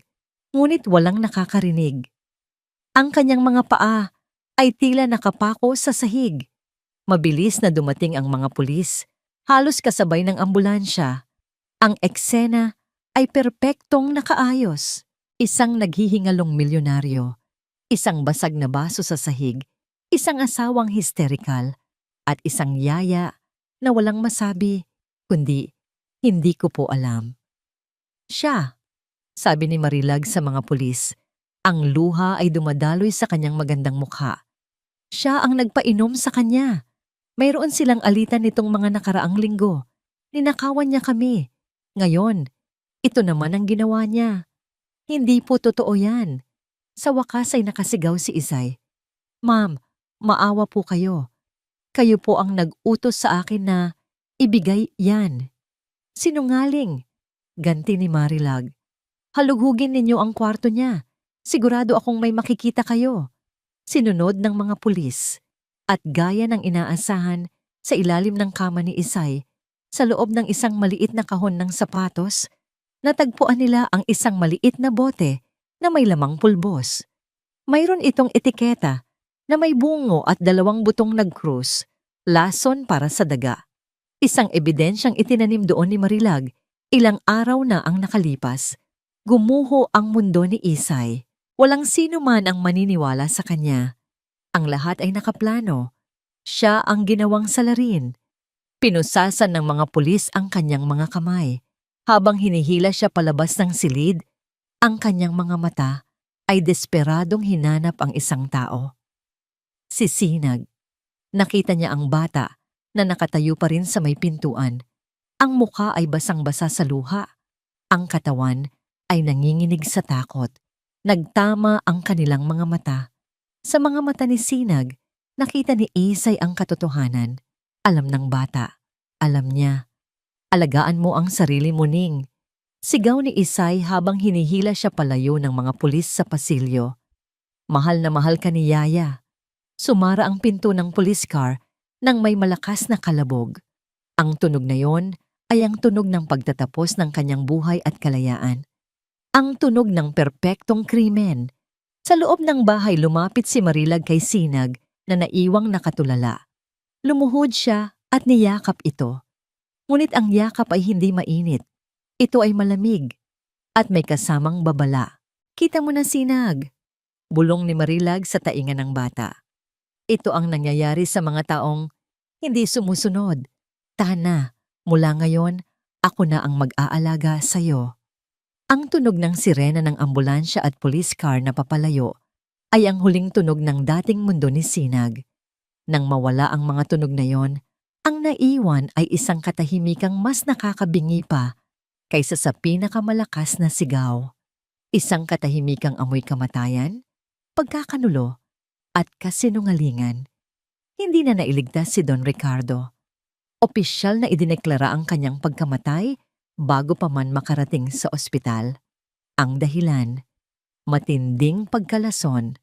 ngunit walang nakakarinig. Ang kanyang mga paa ay tila nakapako sa sahig. Mabilis na dumating ang mga pulis, halos kasabay ng ambulansya. Ang eksena ay perpektong nakaayos. Isang naghihingalong milyonaryo, isang basag na baso sa sahig, isang asawang hysterical, at isang yaya na walang masabi, kundi, "Hindi ko po alam." "Siya," sabi ni Marilag sa mga pulis. Ang luha ay dumadaloy sa kanyang magandang mukha. "Siya ang nagpainom sa kanya. Mayroon silang alitan nitong mga nakaraang linggo. Ninakawan niya kami. Ngayon, ito naman ang ginawa niya." "Hindi po totoo yan." Sa wakas ay nakasigaw si Isay. "Ma'am, maawa po kayo. Kayo po ang nag-utos sa akin na ibigay yan." "Sinungaling," ganti ni Marilag. "Halughugin ninyo ang kwarto niya. Sigurado akong may makikita kayo." Sinunod ng mga pulis. At gaya ng inaasahan, sa ilalim ng kama ni Isay, sa loob ng isang maliit na kahon ng sapatos, natagpuan nila ang isang maliit na bote na may lamang pulbos. Mayroon itong etiketa na may bungo at 2 butong nag-krus, lason para sa daga. Isang ebidensyang itinanim doon ni Marilag. Ilang araw na ang nakalipas. Gumuho ang mundo ni Isay. Walang sino man ang maniniwala sa kanya. Ang lahat ay nakaplano. Siya ang ginawang salarin. Pinusasan ng mga pulis ang kanyang mga kamay. Habang hinihila siya palabas ng silid, ang kanyang mga mata ay desperadong hinanap ang isang tao. Si Sinag. Nakita niya ang bata na nakatayo pa rin sa may pintuan. Ang mukha ay basang-basa sa luha. Ang katawan ay nanginginig sa takot. Nagtama ang kanilang mga mata. Sa mga mata ni Sinag, nakita ni Isay ang katotohanan. Alam ng bata. Alam niya. Alagaan mo ang sarili mo, Ning. Sigaw ni Isay habang hinihila siya palayo ng mga pulis sa pasilyo. Mahal na mahal ka ni Yaya. Sumara ang pinto ng police car nang may malakas na kalabog. Ang tunog na yon ay ang tunog ng pagtatapos ng kanyang buhay at kalayaan. Ang tunog ng perpektong krimen. Sa loob ng bahay lumapit si Marilag kay Sinag na naiwang nakatulala. Lumuhod siya at niyakap ito. Ngunit ang yakap ay hindi mainit. Ito ay malamig at may kasamang babala. Kita mo na, Sinag. Bulong ni Marilag sa tainga ng bata. Ito ang nangyayari sa mga taong hindi sumusunod. Tahan na, mula ngayon, ako na ang mag-aalaga sa'yo. Ang tunog ng sirena ng ambulansya at police car na papalayo ay ang huling tunog ng dating mundo ni Sinag. Nang mawala ang mga tunog na yon, ang naiwan ay isang katahimikang mas nakakabingi pa kaysa sa pinakamalakas na sigaw. Isang katahimikang amoy kamatayan, pagkakanulo, at kasinungalingan. Hindi na nailigtas si Don Ricardo. Opisyal na idineklara ang kanyang pagkamatay bago pa man makarating sa ospital. Ang dahilan, matinding pagkalason,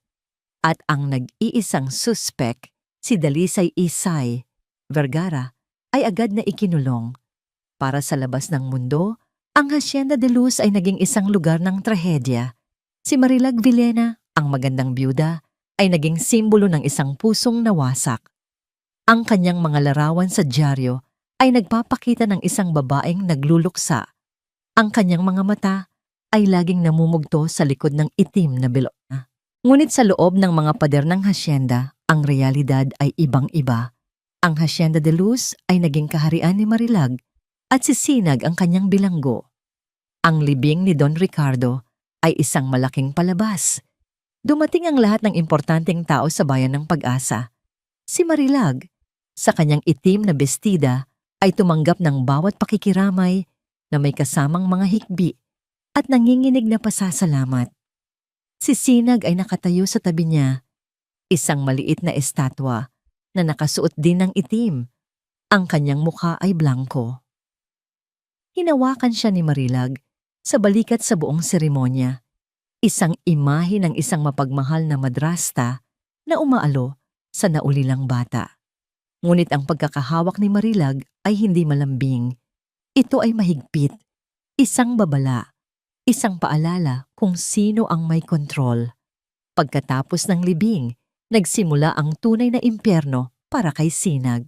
at ang nag-iisang suspek, si Dalisay Isay Vergara, ay agad na ikinulong. Para sa labas ng mundo, ang Hacienda de Luz ay naging isang lugar ng trahedya. Si Marilag Villena, ang magandang byuda, ay naging simbolo ng isang pusong nawasak. Ang kanyang mga larawan sa dyaryo ay nagpapakita ng isang babaeng nagluluksa. Ang kanyang mga mata ay laging namumugto sa likod ng itim na bilog. Ngunit sa loob ng mga pader ng hasyenda, ang realidad ay ibang-iba. Ang Hacienda de Luz ay naging kaharian ni Marilag at si Sinag ang kanyang bilanggo. Ang libing ni Don Ricardo ay isang malaking palabas. Dumating ang lahat ng importanteng tao sa bayan ng Pag-asa. Si Marilag, sa kanyang itim na bestida, ay tumanggap ng bawat pakikiramay na may kasamang mga hikbi at nanginginig na pasasalamat. Si Sinag ay nakatayo sa tabi niya, isang maliit na estatwa na nakasuot din ng itim. Ang kanyang mukha ay blanko. Hinawakan siya ni Marilag sa balikat sa buong seremonya. Isang imahe ng isang mapagmahal na madrasta na umaalo sa naulilang bata. Ngunit ang pagkakahawak ni Marilag ay hindi malambing. Ito ay mahigpit, isang babala, isang paalala kung sino ang may kontrol. Pagkatapos ng libing, nagsimula ang tunay na impyerno para kay Sinag.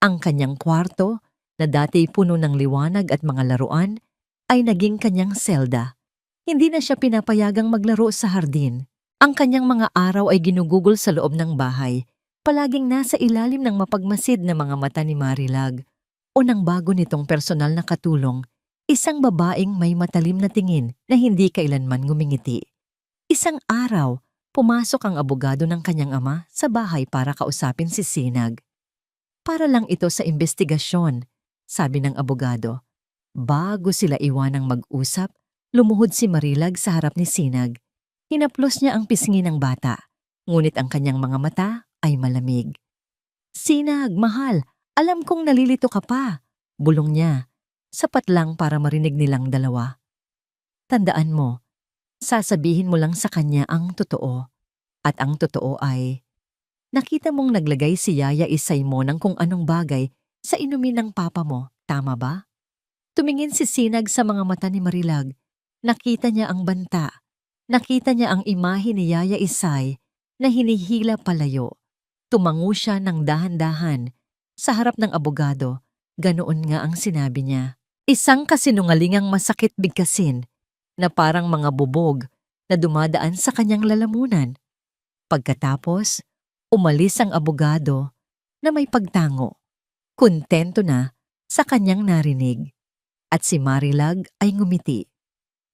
Ang kanyang kwarto, na dati puno ng liwanag at mga laruan, ay naging kanyang selda. Hindi na siya pinapayagang maglaro sa hardin. Ang kanyang mga araw ay ginugugol sa loob ng bahay, palaging nasa ilalim ng mapagmasid na mga mata ni Marilag. O nang bago nitong personal na katulong, isang babaeng may matalim na tingin na hindi kailanman ngumingiti. Isang araw, pumasok ang abogado ng kanyang ama sa bahay para kausapin si Sinag. Para lang ito sa investigasyon, sabi ng abogado. Bago sila iwanang mag-usap, lumuhod si Marilag sa harap ni Sinag. Hinaplos niya ang pisngi ng bata, ngunit ang kanyang mga mata ay malamig. Sinag, mahal, alam kong nalilito ka pa, bulong niya. Sapat lang para marinig nilang dalawa. Tandaan mo, sasabihin mo lang sa kanya ang totoo. At ang totoo ay, nakita mong naglagay si Yaya Isay mo ng kung anong bagay sa inumin ng papa mo, tama ba? Tumingin si Sinag sa mga mata ni Marilag. Nakita niya ang banta. Nakita niya ang imahe ni Yaya Isay na hinihila palayo. Tumango siya ng dahan-dahan. Sa harap ng abogado, ganoon nga ang sinabi niya. Isang kasinungalingang masakit bigkasin na parang mga bubog na dumadaan sa kanyang lalamunan. Pagkatapos, umalis ang abogado na may pagtango. Kontento na sa kanyang narinig. At si Marilag ay ngumiti.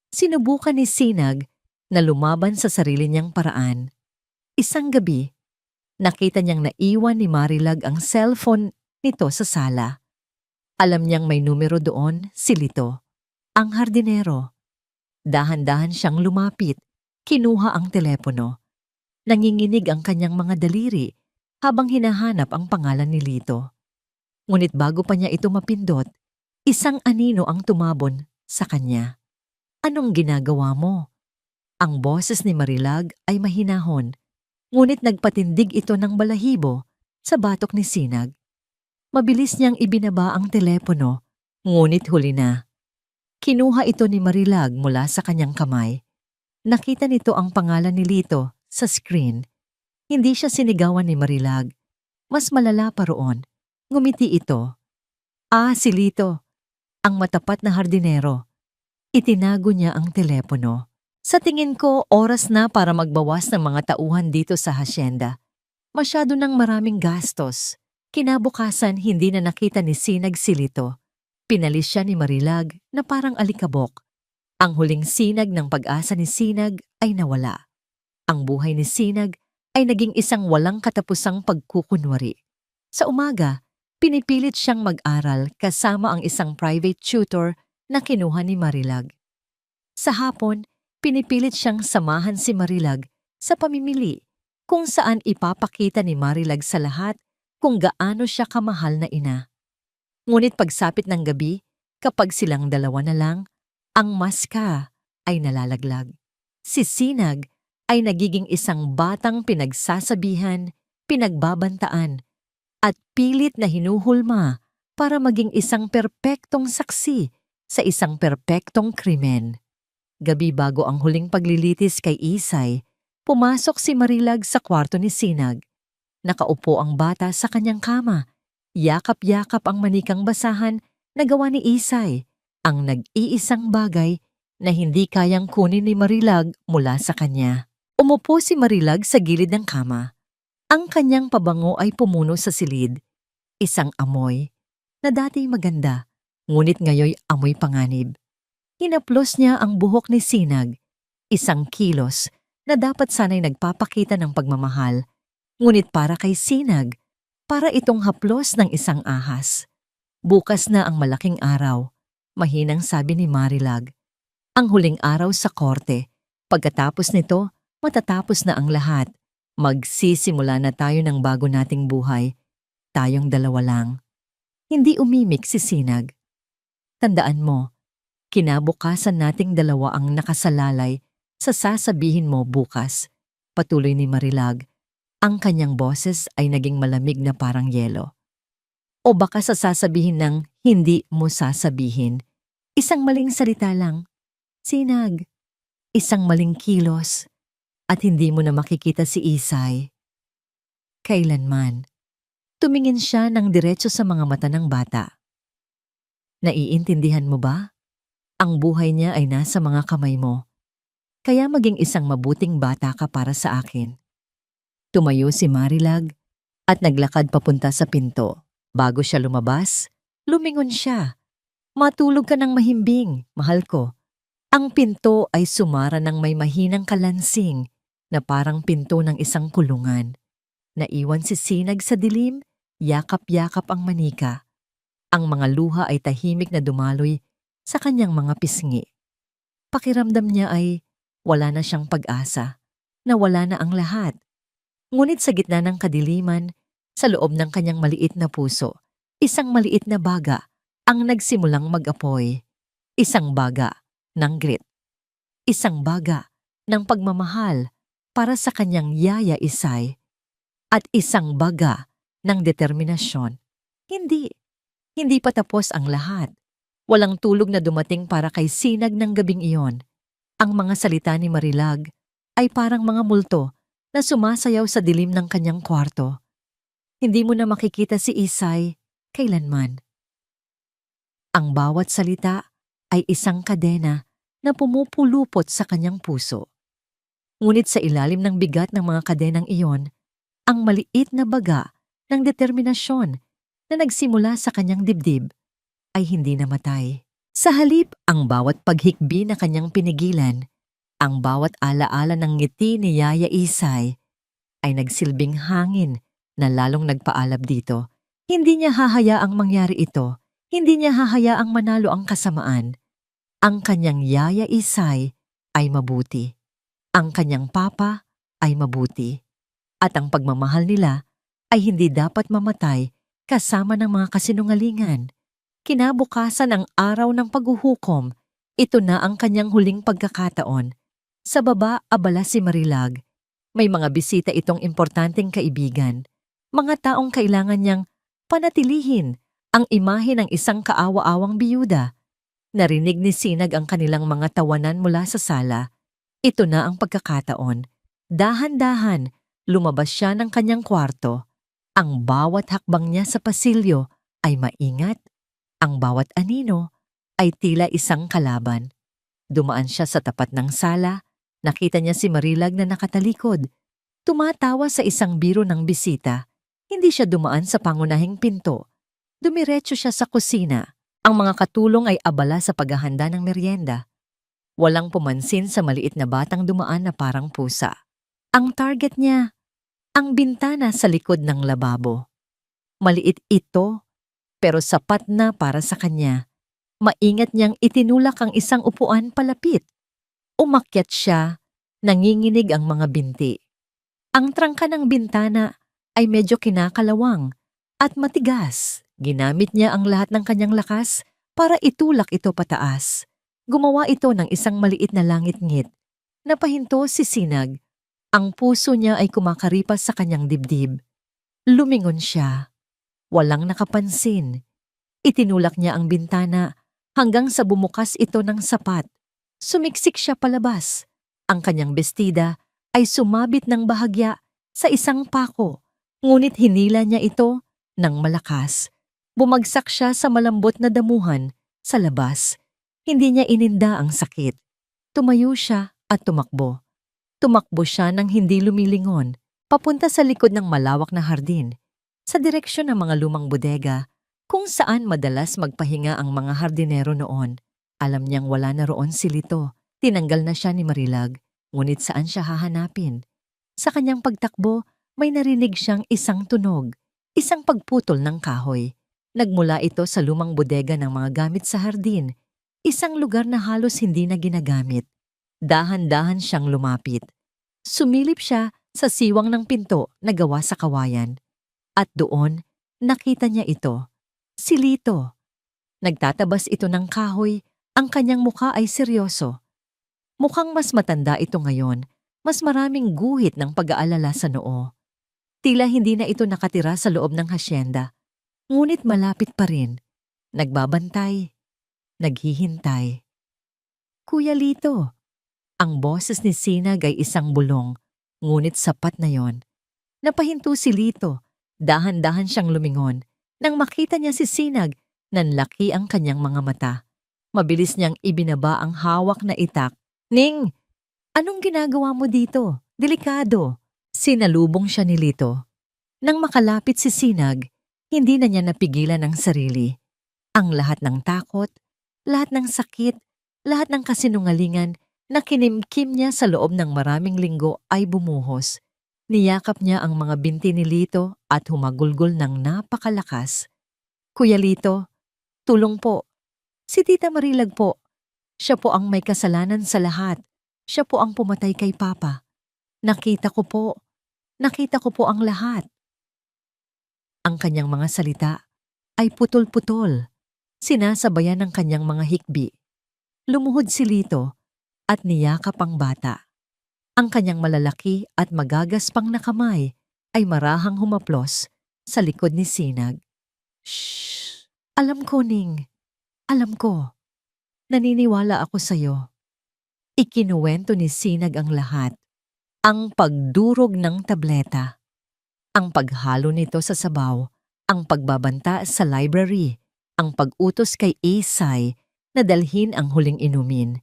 Sinubukan ni Sinag na lumaban sa sarili niyang paraan. Isang gabi, nakita niyang naiwan ni Marilag ang cellphone nito sa sala. Alam niyang may numero doon, si Lito, ang hardinero. Dahan-dahan siyang lumapit, kinuha ang telepono. Nanginginig ang kanyang mga daliri habang hinahanap ang pangalan ni Lito. Ngunit bago pa niya ito mapindot, isang anino ang tumabon sa kanya. "Anong ginagawa mo?" Ang boses ni Marilag ay mahinahon, ngunit nagpatindig ito ng balahibo sa batok ni Sinag. Mabilis niyang ibinaba ang telepono, ngunit huli na. Kinuha ito ni Marilag mula sa kanyang kamay. Nakita nito ang pangalan ni Lito sa screen. Hindi siya sinigawan ni Marilag. Mas malala pa roon. Ngumiti ito. Si Lito, ang matapat na hardinero. Itinago niya ang telepono. Sa tingin ko, oras na para magbawas ng mga tauhan dito sa hasyenda. Masyado nang maraming gastos. Kinabukasan, hindi na nakita ni Sinag si Lito. Pinalis siya ni Marilag na parang alikabok. Ang huling sinag ng pag-asa ni Sinag ay nawala. Ang buhay ni Sinag ay naging isang walang katapusang pagkukunwari. Sa umaga, pinipilit siyang mag-aral kasama ang isang private tutor na kinuha ni Marilag. Sa hapon, pinipilit siyang samahan si Marilag sa pamimili kung saan ipapakita ni Marilag sa lahat kung gaano siya kamahal na ina. Ngunit pagsapit ng gabi, kapag silang dalawa na lang, ang maska ay nalalaglag. Si Sinag ay nagiging isang batang pinagsasabihan, pinagbabantaan, at pilit na hinuhulma para maging isang perpektong saksi sa isang perpektong krimen. Gabi bago ang huling paglilitis kay Isay, pumasok si Marilag sa kwarto ni Sinag. Nakaupo ang bata sa kanyang kama. Yakap-yakap ang manikang basahan na gawa ni Isay, ang nag-iisang bagay na hindi kayang kunin ni Marilag mula sa kanya. Umupo si Marilag sa gilid ng kama. Ang kanyang pabango ay pumuno sa silid. Isang amoy na dati maganda, ngunit ngayoy amoy panganib. Hinaplos niya ang buhok ni Sinag, isang kilos na dapat sana'y nagpapakita ng pagmamahal, ngunit para kay Sinag, para itong haplos ng isang ahas. Bukas na ang malaking araw, mahinang sabi ni Marilag. Ang huling araw sa korte. Pagkatapos nito, matatapos na ang lahat. Magsisimula na tayo ng bago nating buhay. Tayong dalawa lang. Hindi umimik si Sinag. Tandaan mo, kinabukasan nating dalawa ang nakasalalay sa sasabihin mo bukas. Patuloy ni Marilag. Ang kanyang boses ay naging malamig na parang yelo. O baka sa sasabihin ng hindi mo sasabihin. Isang maling salita lang. Sinag. Isang maling kilos. At hindi mo na makikita si Isay. Kailanman. Tumingin siya ng diretso sa mga mata ng bata. Naiintindihan mo ba? Ang buhay niya ay nasa mga kamay mo. Kaya maging isang mabuting bata ka para sa akin. Tumayo si Marilag at naglakad papunta sa pinto. Bago siya lumabas, lumingon siya. Matulog ka ng mahimbing, mahal ko. Ang pinto ay sumara ng may mahinang kalansing na parang pinto ng isang kulungan. Naiwan si Sinag sa dilim, yakap-yakap ang manika. Ang mga luha ay tahimik na dumaloy sa kanyang mga pisngi. Pakiramdam niya ay wala na siyang pag-asa, na wala na ang lahat. Ngunit sa gitna ng kadiliman, sa loob ng kanyang maliit na puso, isang maliit na baga ang nagsimulang mag-apoy. Isang baga ng grit. Isang baga ng pagmamahal para sa kanyang yaya Isay. At isang baga ng determinasyon. Hindi pa tapos ang lahat. Walang tulog na dumating para kay Sinag ng gabing iyon. Ang mga salita ni Marilag ay parang mga multo na sumasayaw sa dilim ng kanyang kwarto. Hindi mo na makikita si Isay kailanman. Ang bawat salita ay isang kadena na pumupulupot sa kanyang puso. Ngunit sa ilalim ng bigat ng mga kadenang iyon, ang maliit na baga ng determinasyon na nagsimula sa kanyang dibdib ay hindi namatay. Sa halip, ang bawat paghikbi na kanyang pinigilan, ang bawat alaala ng ngiti ni Yaya Isay ay nagsilbing hangin na lalong nagpaalab dito. Hindi niya hahayaang mangyari ito. Hindi niya hahayaang manalo ang kasamaan. Ang kanyang Yaya Isay ay mabuti. Ang kanyang papa ay mabuti. At ang pagmamahal nila ay hindi dapat mamatay kasama ng mga kasinungalingan. Kinabukasan ang araw ng paghuhukom, ito na ang kanyang huling pagkakataon. Sa baba, abala si Marilag. May mga bisita itong importanteng kaibigan. Mga taong kailangan niyang panatilihin ang imahe ng isang kaawa-awang biyuda. Narinig ni Sinag ang kanilang mga tawanan mula sa sala. Ito na ang pagkakataon. Dahan-dahan, lumabas siya ng kanyang kwarto. Ang bawat hakbang niya sa pasilyo ay maingat. Ang bawat anino ay tila isang kalaban. Dumaan siya sa tapat ng sala. Nakita niya si Marilag na nakatalikod. Tumatawa sa isang biro ng bisita. Hindi siya dumaan sa pangunahing pinto. Dumiretso siya sa kusina. Ang mga katulong ay abala sa paghahanda ng merienda. Walang pumansin sa maliit na batang dumaan na parang pusa. Ang target niya, ang bintana sa likod ng lababo. Maliit ito, pero sapat na para sa kanya. Maingat niyang itinulak ang isang upuan palapit. Umakyat siya, nanginginig ang mga binti. Ang trangka ng bintana ay medyo kinakalawang at matigas. Ginamit niya ang lahat ng kanyang lakas para itulak ito pataas. Gumawa ito ng isang maliit na langit-ngit. Napahinto si Sinag. Ang puso niya ay kumakaripas sa kanyang dibdib. Lumingon siya. Walang nakapansin. Itinulak niya ang bintana hanggang sa bumukas ito ng sapat. Sumiksik siya palabas. Ang kanyang bestida ay sumabit ng bahagya sa isang pako, ngunit hinila niya ito ng malakas. Bumagsak siya sa malambot na damuhan sa labas. Hindi niya ininda ang sakit. Tumayo siya at tumakbo. Tumakbo siya nang hindi lumilingon, papunta sa likod ng malawak na hardin, sa direksyon ng mga lumang bodega, kung saan madalas magpahinga ang mga hardinero noon. Alam niyang wala na roon si Lito. Tinanggal na siya ni Marilag, ngunit saan siya hahanapin? Sa kanyang pagtakbo, may narinig siyang isang tunog, isang pagputol ng kahoy. Nagmula ito sa lumang bodega ng mga gamit sa hardin, isang lugar na halos hindi na ginagamit. Dahan-dahan siyang lumapit. Sumilip siya sa siwang ng pinto na gawa sa kawayan. At doon, nakita niya ito. Si Lito. Nagtatabas ito ng kahoy, ang kanyang mukha ay seryoso. Mukhang mas matanda ito ngayon, mas maraming guhit ng pag-aalala sa noo. Tila hindi na ito nakatira sa loob ng hasyenda, ngunit malapit pa rin. Nagbabantay, naghihintay. Kuya Lito. Ang boses ni Sinag ay isang bulong, ngunit sapat na yon. Napahinto si Lito. Dahan-dahan siyang lumingon. Nang makita niya si Sinag, nanlaki ang kanyang mga mata. Mabilis niyang ibinaba ang hawak na itak. Ning, anong ginagawa mo dito? Delikado. Sinalubong siya ni Lito. Nang makalapit si Sinag, hindi na niya napigilan ang sarili. Ang lahat ng takot, lahat ng sakit, lahat ng kasinungalingan na kinimkim niya sa loob ng maraming linggo ay bumuhos. Niyakap niya ang mga binti ni Lito at humagulgol ng napakalakas. Kuya Lito, tulong po. Si Tita Marilag po. Siya po ang may kasalanan sa lahat. Siya po ang pumatay kay Papa. Nakita ko po. Nakita ko po ang lahat. Ang kanyang mga salita ay putol-putol. Sinasabayan ng kanyang mga hikbi. Lumuhod si Lito at niyakap ang bata. Ang kanyang malalaki at magagaspang na kamay ay marahang humaplos sa likod ni Sinag. Shhh! Alam ko, Ning. Alam ko. Naniniwala ako sa'yo. Ikinuwento ni Sinag ang lahat. Ang pagdurog ng tableta. Ang paghalo nito sa sabaw. Ang pagbabanta sa library. Ang pag-utos kay Isay na dalhin ang huling inumin.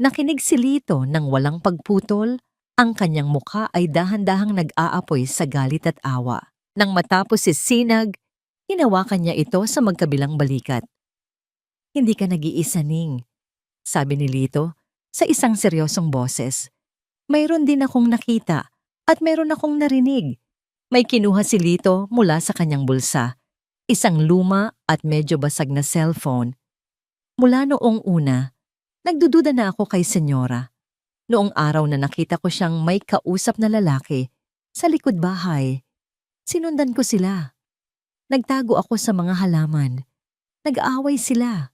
Nakinig si Lito nang walang pagputol. Ang kanyang mukha ay dahan-dahang nag-aapoy sa galit at awa. Nang matapos si Sinag, Hinawakan niya ito sa magkabilang balikat. Hindi ka nag-iisa, Ning, sabi ni Lito sa isang seryosong boses. Mayroon din akong nakita at mayroon akong narinig. May kinuha si Lito mula sa kanyang bulsa. Isang luma at medyo basag na cellphone. Mula noong una, nagdududa na ako kay Senyora. Noong araw na nakita ko siyang may kausap na lalaki sa likod bahay, sinundan ko sila. Nagtago ako sa mga halaman. Nag-aaway sila.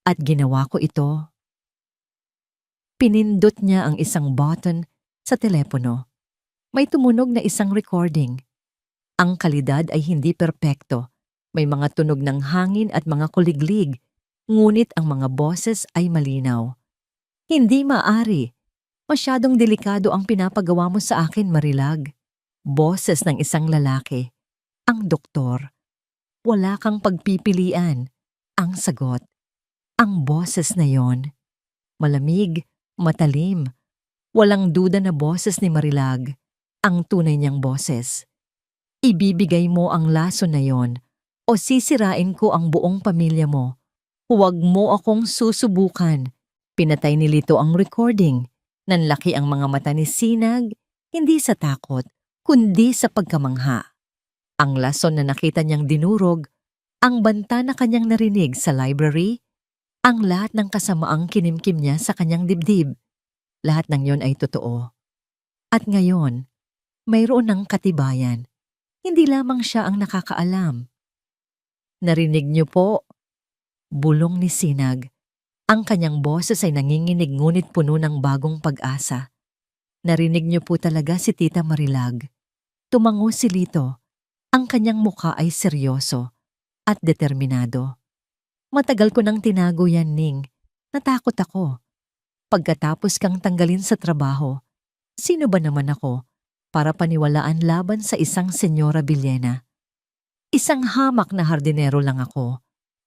At ginawa ko ito. Pinindot niya ang isang button sa telepono. May tumunog na isang recording. Ang kalidad ay hindi perpekto. May mga tunog ng hangin at mga kuliglig, ngunit ang mga boses ay malinaw. Hindi maari. Masyadong delikado ang pinapagawa mo sa akin, Marilag. Boses ng isang lalaki. Ang doktor. Wala kang pagpipilian. Ang sagot. Ang boses na yon. Malamig, matalim. Walang duda na boses ni Marilag. Ang tunay niyang boses. Ibibigay mo ang laso na yon o sisirain ko ang buong pamilya mo. Huwag mo akong susubukan. Pinatay ni Lito ang recording. Nanlaki ang mga mata ni Sinag, hindi sa takot, kundi sa pagkamangha. Ang lason na nakita niyang dinurog, ang banta na kanyang narinig sa library, ang lahat ng kasamaang kinimkim niya sa kanyang dibdib. Lahat ng yon ay totoo. At ngayon, mayroon ng katibayan. Hindi lamang siya ang nakakaalam. Narinig niyo po, bulong ni Sinag. Ang kanyang boses ay nanginginig ngunit puno ng bagong pag-asa. Narinig niyo po talaga si Tita Marilag. Tumango si Lito. Ang kanyang mukha ay seryoso at determinado. Matagal ko nang tinago yan, Ning. Natakot ako. Pagkatapos kang tanggalin sa trabaho, sino ba naman ako para paniwalaan laban sa isang Senyora Villena? Isang hamak na hardinero lang ako.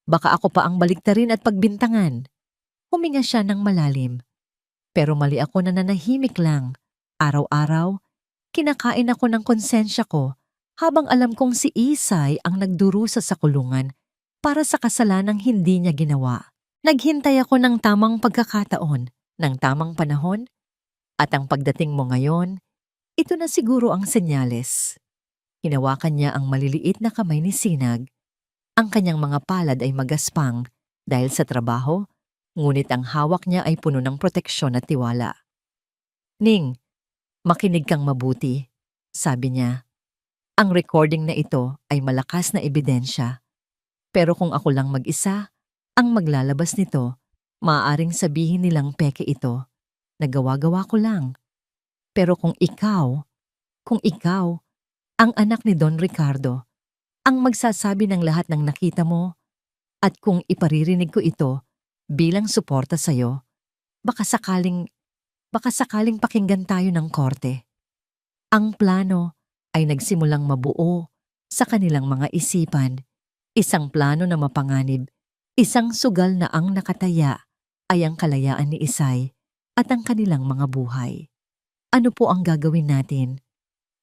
Baka ako pa ang baliktarin at pagbintangan. Huminga siya ng malalim. Pero mali ako na nanahimik lang. Araw-araw, kinakain ako ng konsensya ko habang alam kong si Isay ang nagdurusa sa kulungan para sa kasalanang hindi niya ginawa. Naghintay ako ng tamang pagkakataon, ng tamang panahon, at ang pagdating mo ngayon, ito na siguro ang senyales. Hinawakan niya ang maliliit na kamay ni Sinag. Ang kanyang mga palad ay magaspang dahil sa trabaho, ngunit ang hawak niya ay puno ng proteksyon at tiwala. Ning, makinig kang mabuti, sabi niya. Ang recording na ito ay malakas na ebidensya. Pero kung ako lang mag-isa, ang maglalabas nito, maaaring sabihin nilang peke ito. Nagawa-gawa ko lang. Pero kung ikaw, ang anak ni Don Ricardo, ang magsasabi ng lahat ng nakita mo, at kung iparirinig ko ito bilang suporta sa'yo, baka sakaling pakinggan tayo ng korte. Ang plano ay nagsimulang mabuo sa kanilang mga isipan. Isang plano na mapanganib, isang sugal na ang nakataya ay ang kalayaan ni Isay at ang kanilang mga buhay. Ano po ang gagawin natin?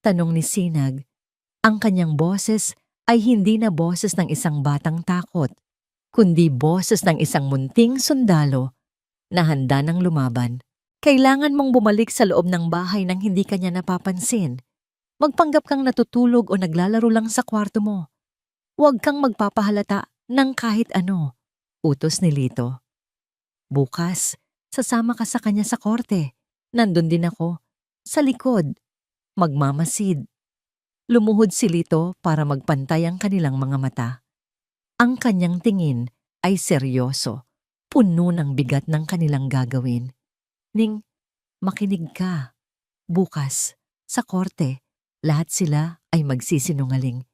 Tanong ni Sinag. Ang kanyang boses ay hindi na boses ng isang batang takot, kundi boses ng isang munting sundalo na handa ng lumaban. Kailangan mong bumalik sa loob ng bahay nang hindi ka niya napapansin. Magpanggap kang natutulog o naglalaro lang sa kwarto mo. Huwag kang magpapahalata ng kahit ano, utos ni Lito. Bukas, sasama ka sa kanya sa korte. Nandun din ako, sa likod, magmamasid. Lumuhod si Lito para magpantay ang kanilang mga mata. Ang kanyang tingin ay seryoso, puno ng bigat ng kanilang gagawin. Ning, makinig ka. Bukas, sa korte, lahat sila ay magsisinungaling.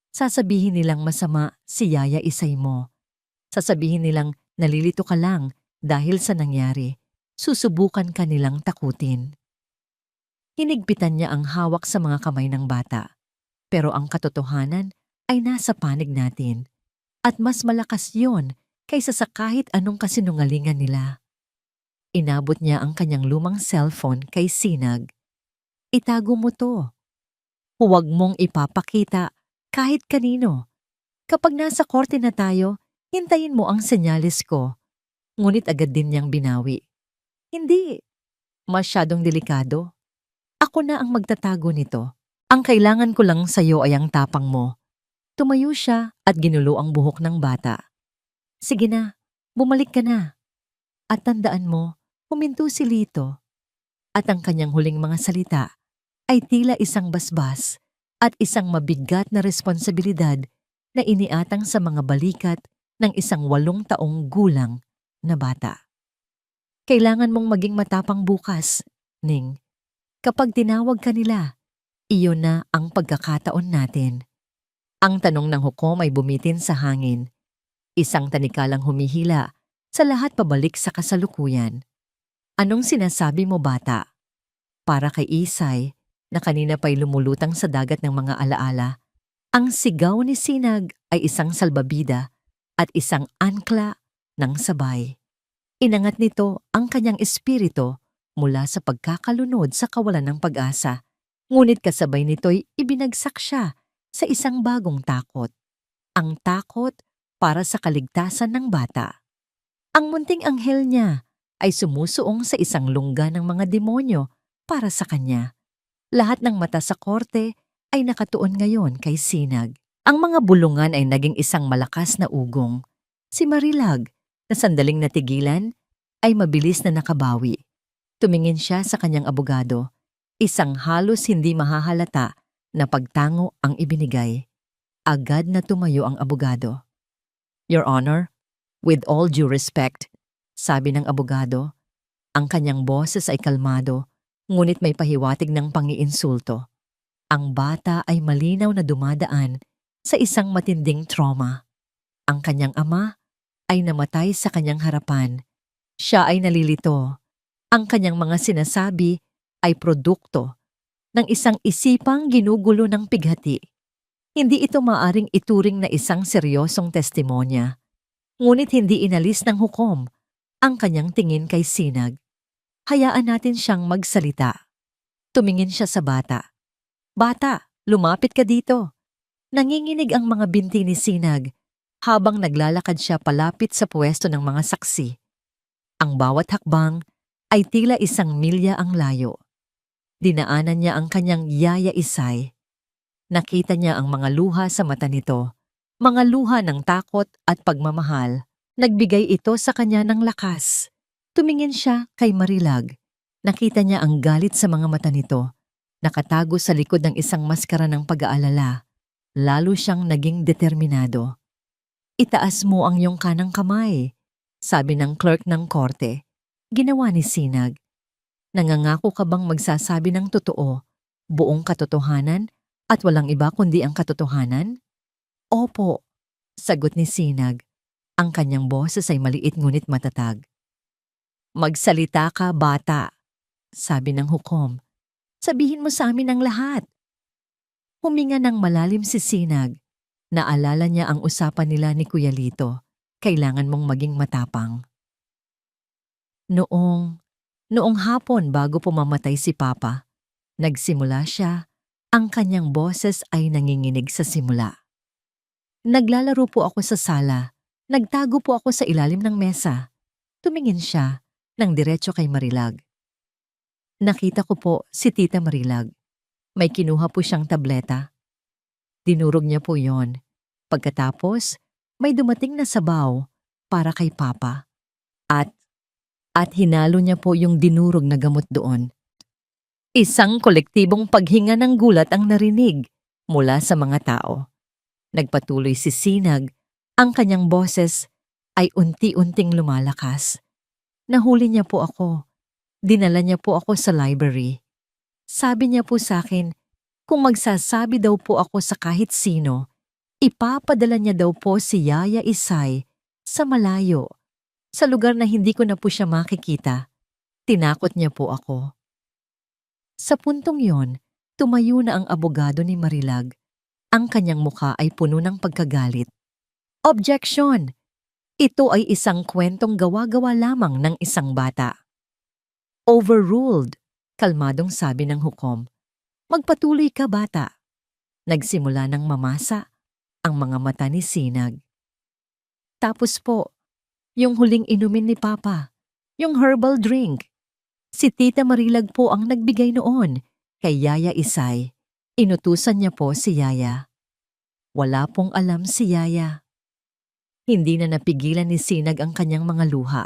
Sasabihin nilang masama si Yaya Isay mo. Sasabihin nilang nalilito ka lang dahil sa nangyari. Susubukan ka nilang takutin. Hinigpitan niya ang hawak sa mga kamay ng bata. Pero ang katotohanan ay nasa panig natin. At mas malakas yon kaysa sa kahit anong kasinungalingan nila. Inabot niya ang kanyang lumang cellphone kay Sinag. Itago mo to. Huwag mong ipapakita kahit kanino. Kapag nasa korte na tayo, hintayin mo ang senyalis ko. Ngunit agad din niyang binawi. Hindi. Masyadong delikado. Ako na ang magtatago nito. Ang kailangan ko lang sa'yo ay ang tapang mo. Tumayo siya at ginulo ang buhok ng bata. Sige na, bumalik ka na. At tandaan mo, huminto si Lito. At ang kanyang huling mga salita ay tila isang basbas at isang mabigat na responsibilidad na iniatang sa mga balikat ng isang 8 taong gulang na bata. Kailangan mong maging matapang bukas, Ning. Kapag tinawag ka nila, iyon na ang pagkakataon natin. Ang tanong ng hukom ay bumitin sa hangin. Isang tanikalang humihila sa lahat pabalik sa kasalukuyan. Anong sinasabi mo, bata? Para kay Isay, na kanina pa'y lumulutang sa dagat ng mga alaala, ang sigaw ni Sinag ay isang salbabida at isang ankla ng sabay. Inangat nito ang kanyang espiritu mula sa pagkakalunod sa kawalan ng pag-asa, ngunit kasabay nito'y ibinagsak siya sa isang bagong takot. Ang takot para sa kaligtasan ng bata. Ang munting anghel niya ay sumusuong sa isang lungga ng mga demonyo para sa kanya. Lahat ng mata sa korte ay nakatuon ngayon kay Sinag. Ang mga bulungan ay naging isang malakas na ugong. Si Marilag, na sandaling natigilan, ay mabilis na nakabawi. Tumingin siya sa kanyang abogado. Isang halos hindi mahahalata na pagtango ang ibinigay. Agad na tumayo ang abogado. Your Honor, with all due respect, sabi ng abogado, ang kanyang boses ay kalmado, ngunit may pahiwatig ng pangiinsulto. Ang bata ay malinaw na dumadaan sa isang matinding trauma. Ang kanyang ama ay namatay sa kanyang harapan. Siya ay nalilito. Ang kanyang mga sinasabi ay produkto ng isang isipang ginugulo ng pighati. Hindi ito maaring ituring na isang seryosong testimonya. Ngunit hindi inalis ng hukom ang kanyang tingin kay Sinag. Hayaan natin siyang magsalita. Tumingin siya sa bata. Bata, lumapit ka dito. Nanginginig ang mga binti ni Sinag habang naglalakad siya palapit sa pwesto ng mga saksi. Ang bawat hakbang ay tila isang milya ang layo. Dinaanan niya ang kanyang yaya Isay. Nakita niya ang mga luha sa mata nito, mga luha ng takot at pagmamahal. Nagbigay ito sa kanya ng lakas. Tumingin siya kay Marilag. Nakita niya ang galit sa mga mata nito. Nakatago sa likod ng isang maskara ng pag-aalala. Lalo siyang naging determinado. Itaas mo ang iyong kanang kamay, sabi ng clerk ng korte. Ginawa ni Sinag. Nangangako ka bang magsasabi ng totoo, buong katotohanan, at walang iba kundi ang katotohanan? Opo, sagot ni Sinag. Ang kanyang boses ay maliit ngunit matatag. Magsalita ka, bata, sabi ng hukom. Sabihin mo sa amin ang lahat. Huminga ng malalim si Sinag. Naalala niya ang usapan nila ni Kuya Lito. Kailangan mong maging matapang. Noong hapon bago pumamatay si Papa, nagsimula siya. Ang kanyang boses ay nanginginig sa simula. Naglalaro po ako sa sala. Nagtago po ako sa ilalim ng mesa. Tumingin siya ng diretso kay Marilag. Nakita ko po si Tita Marilag. May kinuha po siyang tableta. Dinurog niya po yon. Pagkatapos, may dumating na sabaw para kay Papa. At hinalo niya po yung dinurog na gamot doon. Isang kolektibong paghinga ng gulat ang narinig mula sa mga tao. Nagpatuloy si Sinag. Ang kanyang boses ay unti-unting lumalakas. Nahuli niya po ako. Dinala niya po ako sa library. Sabi niya po sa akin, kung magsasabi daw po ako sa kahit sino, ipapadala niya daw po si Yaya Isay sa malayo, sa lugar na hindi ko na po siya makikita. Tinakot niya po ako. Sa puntong yon, tumayo na ang abogado ni Marilag. Ang kanyang mukha ay puno ng pagkagalit. Objection! Ito ay isang kwentong gawa-gawa lamang ng isang bata. Overruled, kalmadong sabi ng hukom. Magpatuloy ka, bata. Nagsimula ng mamasa ang mga mata ni Sinag. Tapos po, yung huling inumin ni Papa, yung herbal drink. Si Tita Marilag po ang nagbigay noon kay Yaya Isay. Inutusan niya po si Yaya. Wala pong alam si Yaya. Hindi na napigilan ni Sinag ang kanyang mga luha.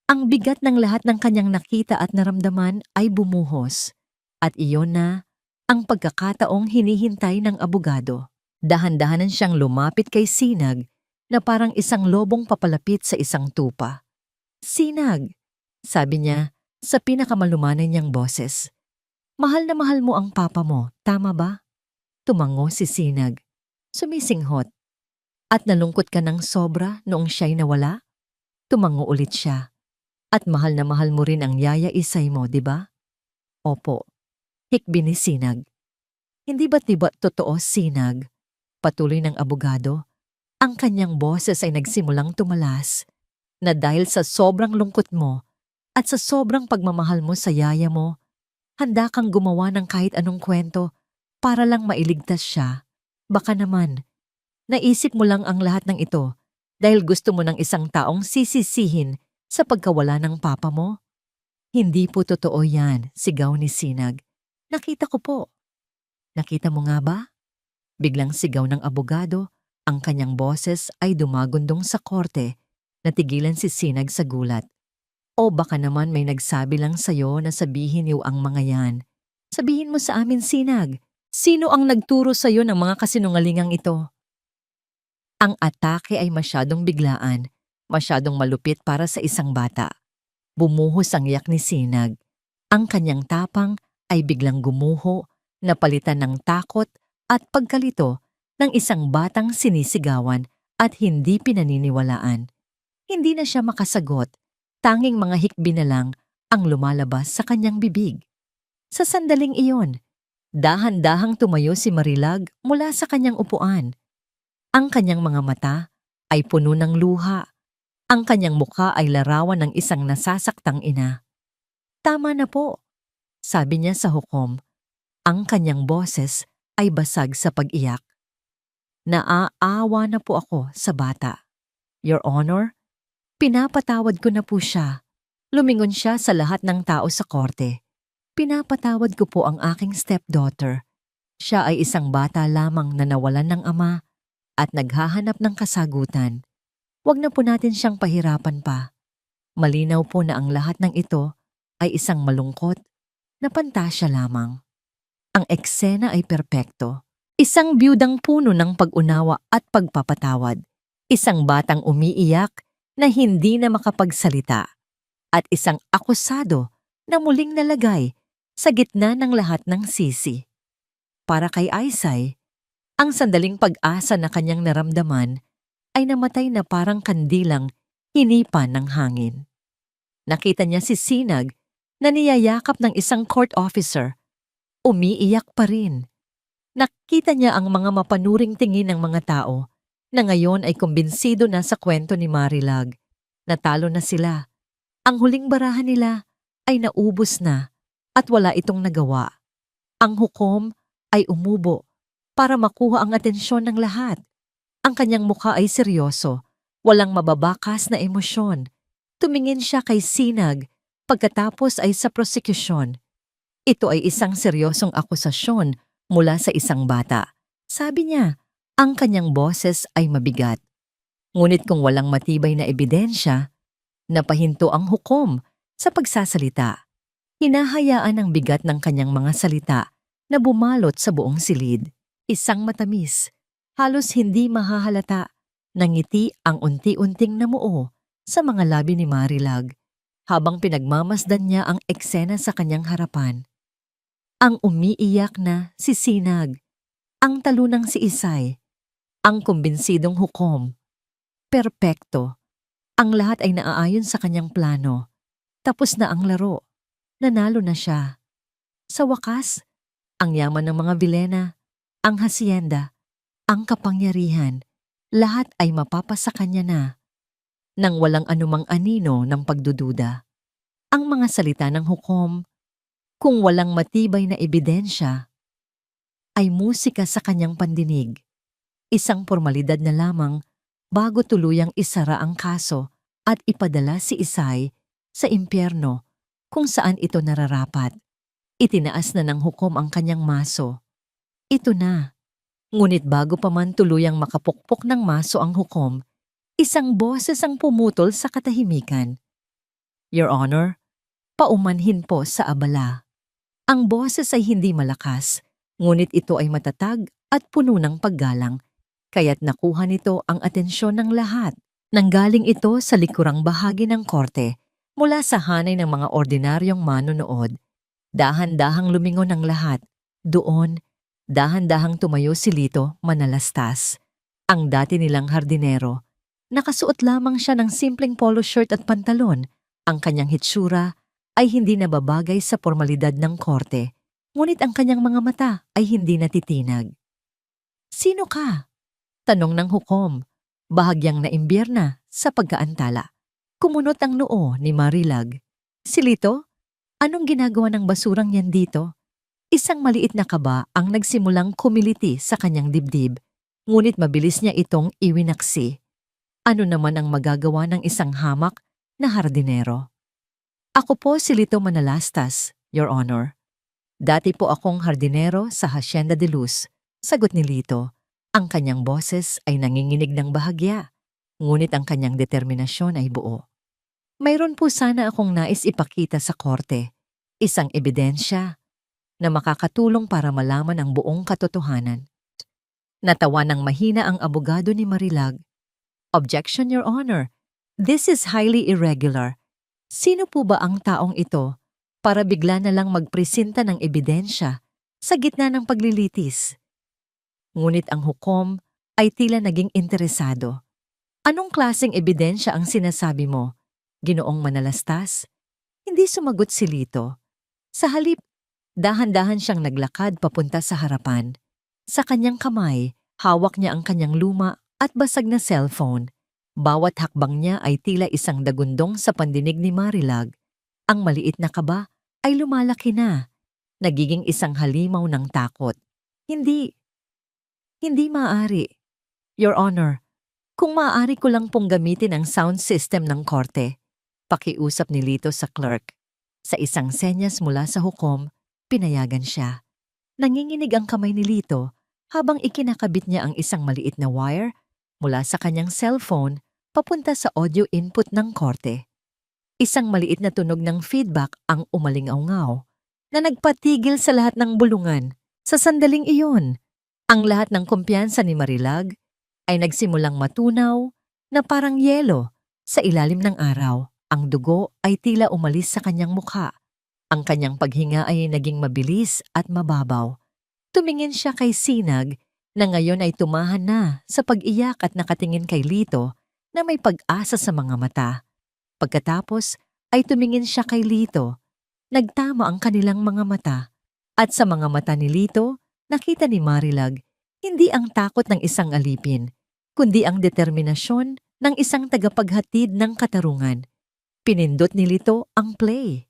Ang bigat ng lahat ng kanyang nakita at naramdaman ay bumuhos. At iyon na ang pagkakataong hinihintay ng abogado. Dahan-dahanan siyang lumapit kay Sinag na parang isang lobong papalapit sa isang tupa. Sinag, sabi niya sa pinakamalumanay niyang boses. Mahal na mahal mo ang papa mo, tama ba? Tumango si Sinag. Sumisinghot. At nalungkot ka ng sobra noong siya'y nawala? Tumango ulit siya. At mahal na mahal mo rin ang Yaya Isay mo, di ba? Opo. Hikbi ni Sinag. Hindi ba't totoo, Sinag? Patuloy ng abogado. Ang kanyang boses ay nagsimulang tumalas na dahil sa sobrang lungkot mo at sa sobrang pagmamahal mo sa yaya mo, handa kang gumawa ng kahit anong kwento para lang mailigtas siya. Baka naman, naisip mo lang ang lahat ng ito dahil gusto mo ng isang taong sisisihin sa pagkawala ng papa mo? Hindi po totoo yan, sigaw ni Sinag. Nakita ko po. Nakita mo nga ba? Biglang sigaw ng abogado, ang kanyang boses ay dumagundong sa korte. Natigilan si Sinag sa gulat. O baka naman may nagsabi lang sa'yo na sabihin niyo ang mga yan. Sabihin mo sa amin, Sinag, sino ang nagturo sa'yo ng mga kasinungalingang ito? Ang atake ay masyadong biglaan, masyadong malupit para sa isang bata. Bumuhos ang iyak ni Sinag. Ang kanyang tapang ay biglang gumuho, napalitan ng takot at pagkalito ng isang batang sinisigawan at hindi pinaniniwalaan. Hindi na siya makasagot, tanging mga hikbi na lang ang lumalabas sa kanyang bibig. Sa sandaling iyon, dahan-dahang tumayo si Marilag mula sa kanyang upuan. Ang kanyang mga mata ay puno ng luha. Ang kanyang mukha ay larawan ng isang nasasaktang ina. Tama na po, sabi niya sa hukom. Ang kanyang boses ay basag sa pag-iyak. Naaawa na po ako sa bata. Your Honor, pinapatawad ko na po siya. Lumingon siya sa lahat ng tao sa korte. Pinapatawad ko po ang aking stepdaughter. Siya ay isang bata lamang na nawalan ng ama at naghahanap ng kasagutan. Huwag na po natin siyang pahirapan pa. Malinaw po na ang lahat ng ito ay isang malungkot na pantasya lamang. Ang eksena ay perpekto. Isang biyudang puno ng pag-unawa at pagpapatawad. Isang batang umiiyak na hindi na makapagsalita. At isang akusado na muling nalagay sa gitna ng lahat ng sisi. Para kay Isay, ang sandaling pag-asa na kanyang naramdaman ay namatay na parang kandilang hinipan ng hangin. Nakita niya si Sinag na niyayakap ng isang court officer. Umiiyak pa rin. Nakita niya ang mga mapanuring tingin ng mga tao na ngayon ay kumbinsido na sa kwento ni Marilag. Natalo na sila. Ang huling barahan nila ay naubos na at wala itong nagawa. Ang hukom ay umubo para makuha ang atensyon ng lahat. Ang kanyang mukha ay seryoso, walang mababakas na emosyon. Tumingin siya kay Sinag, pagkatapos ay sa prosekusyon. Ito ay isang seryosong akusasyon mula sa isang bata. Sabi niya, ang kanyang boses ay mabigat. Ngunit kung walang matibay na ebidensya, napahinto ang hukom sa pagsasalita. Hinahayaan ang bigat ng kanyang mga salita na bumalot sa buong silid. Isang matamis, halos hindi mahahalata, nangiti ang unti-unting namuo sa mga labi ni Marilag habang pinagmamasdan niya ang eksena sa kanyang harapan. Ang umiiyak na si Sinag, ang talunang si Isay, ang kumbinsidong hukom. Perpekto. Ang lahat ay naaayon sa kanyang plano. Tapos na ang laro. Nanalo na siya. Sa wakas, ang yaman ng mga bilena, ang hasyenda, ang kapangyarihan, lahat ay mapapasa kanya na. Nang walang anumang anino ng pagdududa. Ang mga salita ng hukom, kung walang matibay na ebidensya, ay musika sa kanyang pandinig. isang formalidad na lamang bago tuluyang isara ang kaso at ipadala si Isay sa impyerno kung saan ito nararapat. Itinaas na ng hukom ang kanyang maso. Ito na. Ngunit bago pa man tuluyang makapukpok ng maso ang hukom, isang boses ang pumutol sa katahimikan. Your Honor, paumanhin po sa abala. Ang boses ay hindi malakas, ngunit ito ay matatag at puno ng paggalang, kaya't nakuha nito ang atensyon ng lahat. Nanggaling ito sa likurang bahagi ng korte mula sa hanay ng mga ordinaryong manonood. Dahan-dahang lumingon ang lahat. Doon, dahan-dahang tumayo si Lito manalastas. Ang dati nilang hardinero. Nakasuot lamang siya ng simpleng polo shirt at pantalon. Ang kanyang hitsura ay hindi nababagay sa formalidad ng korte, ngunit ang kanyang mga mata ay hindi natitinag. Sino ka? Tanong ng hukom, bahagyang naimbierna sa pagkaantala. Kumunot ang noo ni Marilag. Si Lito? Anong ginagawa ng basurang yan dito? Isang maliit na kaba ang nagsimulang kumiliti sa kanyang dibdib, ngunit mabilis niya itong iwinaksi. Ano naman ang magagawa ng isang hamak na hardinero? Ako po si Lito Manalastas, Your Honor. Dati po akong hardinero sa Hacienda de Luz, sagot ni Lito. Ang kanyang boses ay nanginginig ng bahagya, ngunit ang kanyang determinasyon ay buo. Mayroon po sana akong nais ipakita sa korte, isang ebidensya na makakatulong para malaman ang buong katotohanan. Natawa ng mahina ang abogado ni Marilag. Objection, Your Honor. This is highly irregular. Sino po ba ang taong ito para bigla na lang magpresenta ng ebidensya sa gitna ng paglilitis? Ngunit ang hukom ay tila naging interesado. Anong klaseng ebidensya ang sinasabi mo, Ginoong Manalastas? Hindi sumagot si Lito. Sa halip, dahan-dahan siyang naglakad papunta sa harapan. Sa kanyang kamay, hawak niya ang kanyang luma at basag na cellphone. Bawat hakbang niya ay tila isang dagundong sa pandinig ni Marilag. Ang maliit na kaba ay lumalaki na, nagiging isang halimaw ng takot. Hindi maaari. Your Honor, kung maaari ko lang pong gamitin ang sound system ng korte. Pakiusap ni Lito sa clerk. Sa isang senyas mula sa hukom, pinayagan siya. Nanginginig ang kamay ni Lito habang ikinakabit niya ang isang maliit na wire mula sa kanyang cellphone papunta sa audio input ng korte. Isang maliit na tunog ng feedback ang umalingaw-ngaw na nagpatigil sa lahat ng bulungan. Sa sandaling iyon, ang lahat ng kumpiyansa ni Marilag ay nagsimulang matunaw na parang yelo sa ilalim ng araw. Ang dugo ay tila umalis sa kanyang mukha. Ang kanyang paghinga ay naging mabilis at mababaw. Tumingin siya kay Sinag na ngayon ay tumahan na sa pag-iyak at nakatingin kay Lito na may pag-asa sa mga mata. Pagkatapos ay tumingin siya kay Lito. Nagtama ang kanilang mga mata. At sa mga mata ni Lito, nakita ni Marilag hindi ang takot ng isang alipin, kundi ang determinasyon ng isang tagapaghatid ng katarungan. Pinindot ni Lito ang play.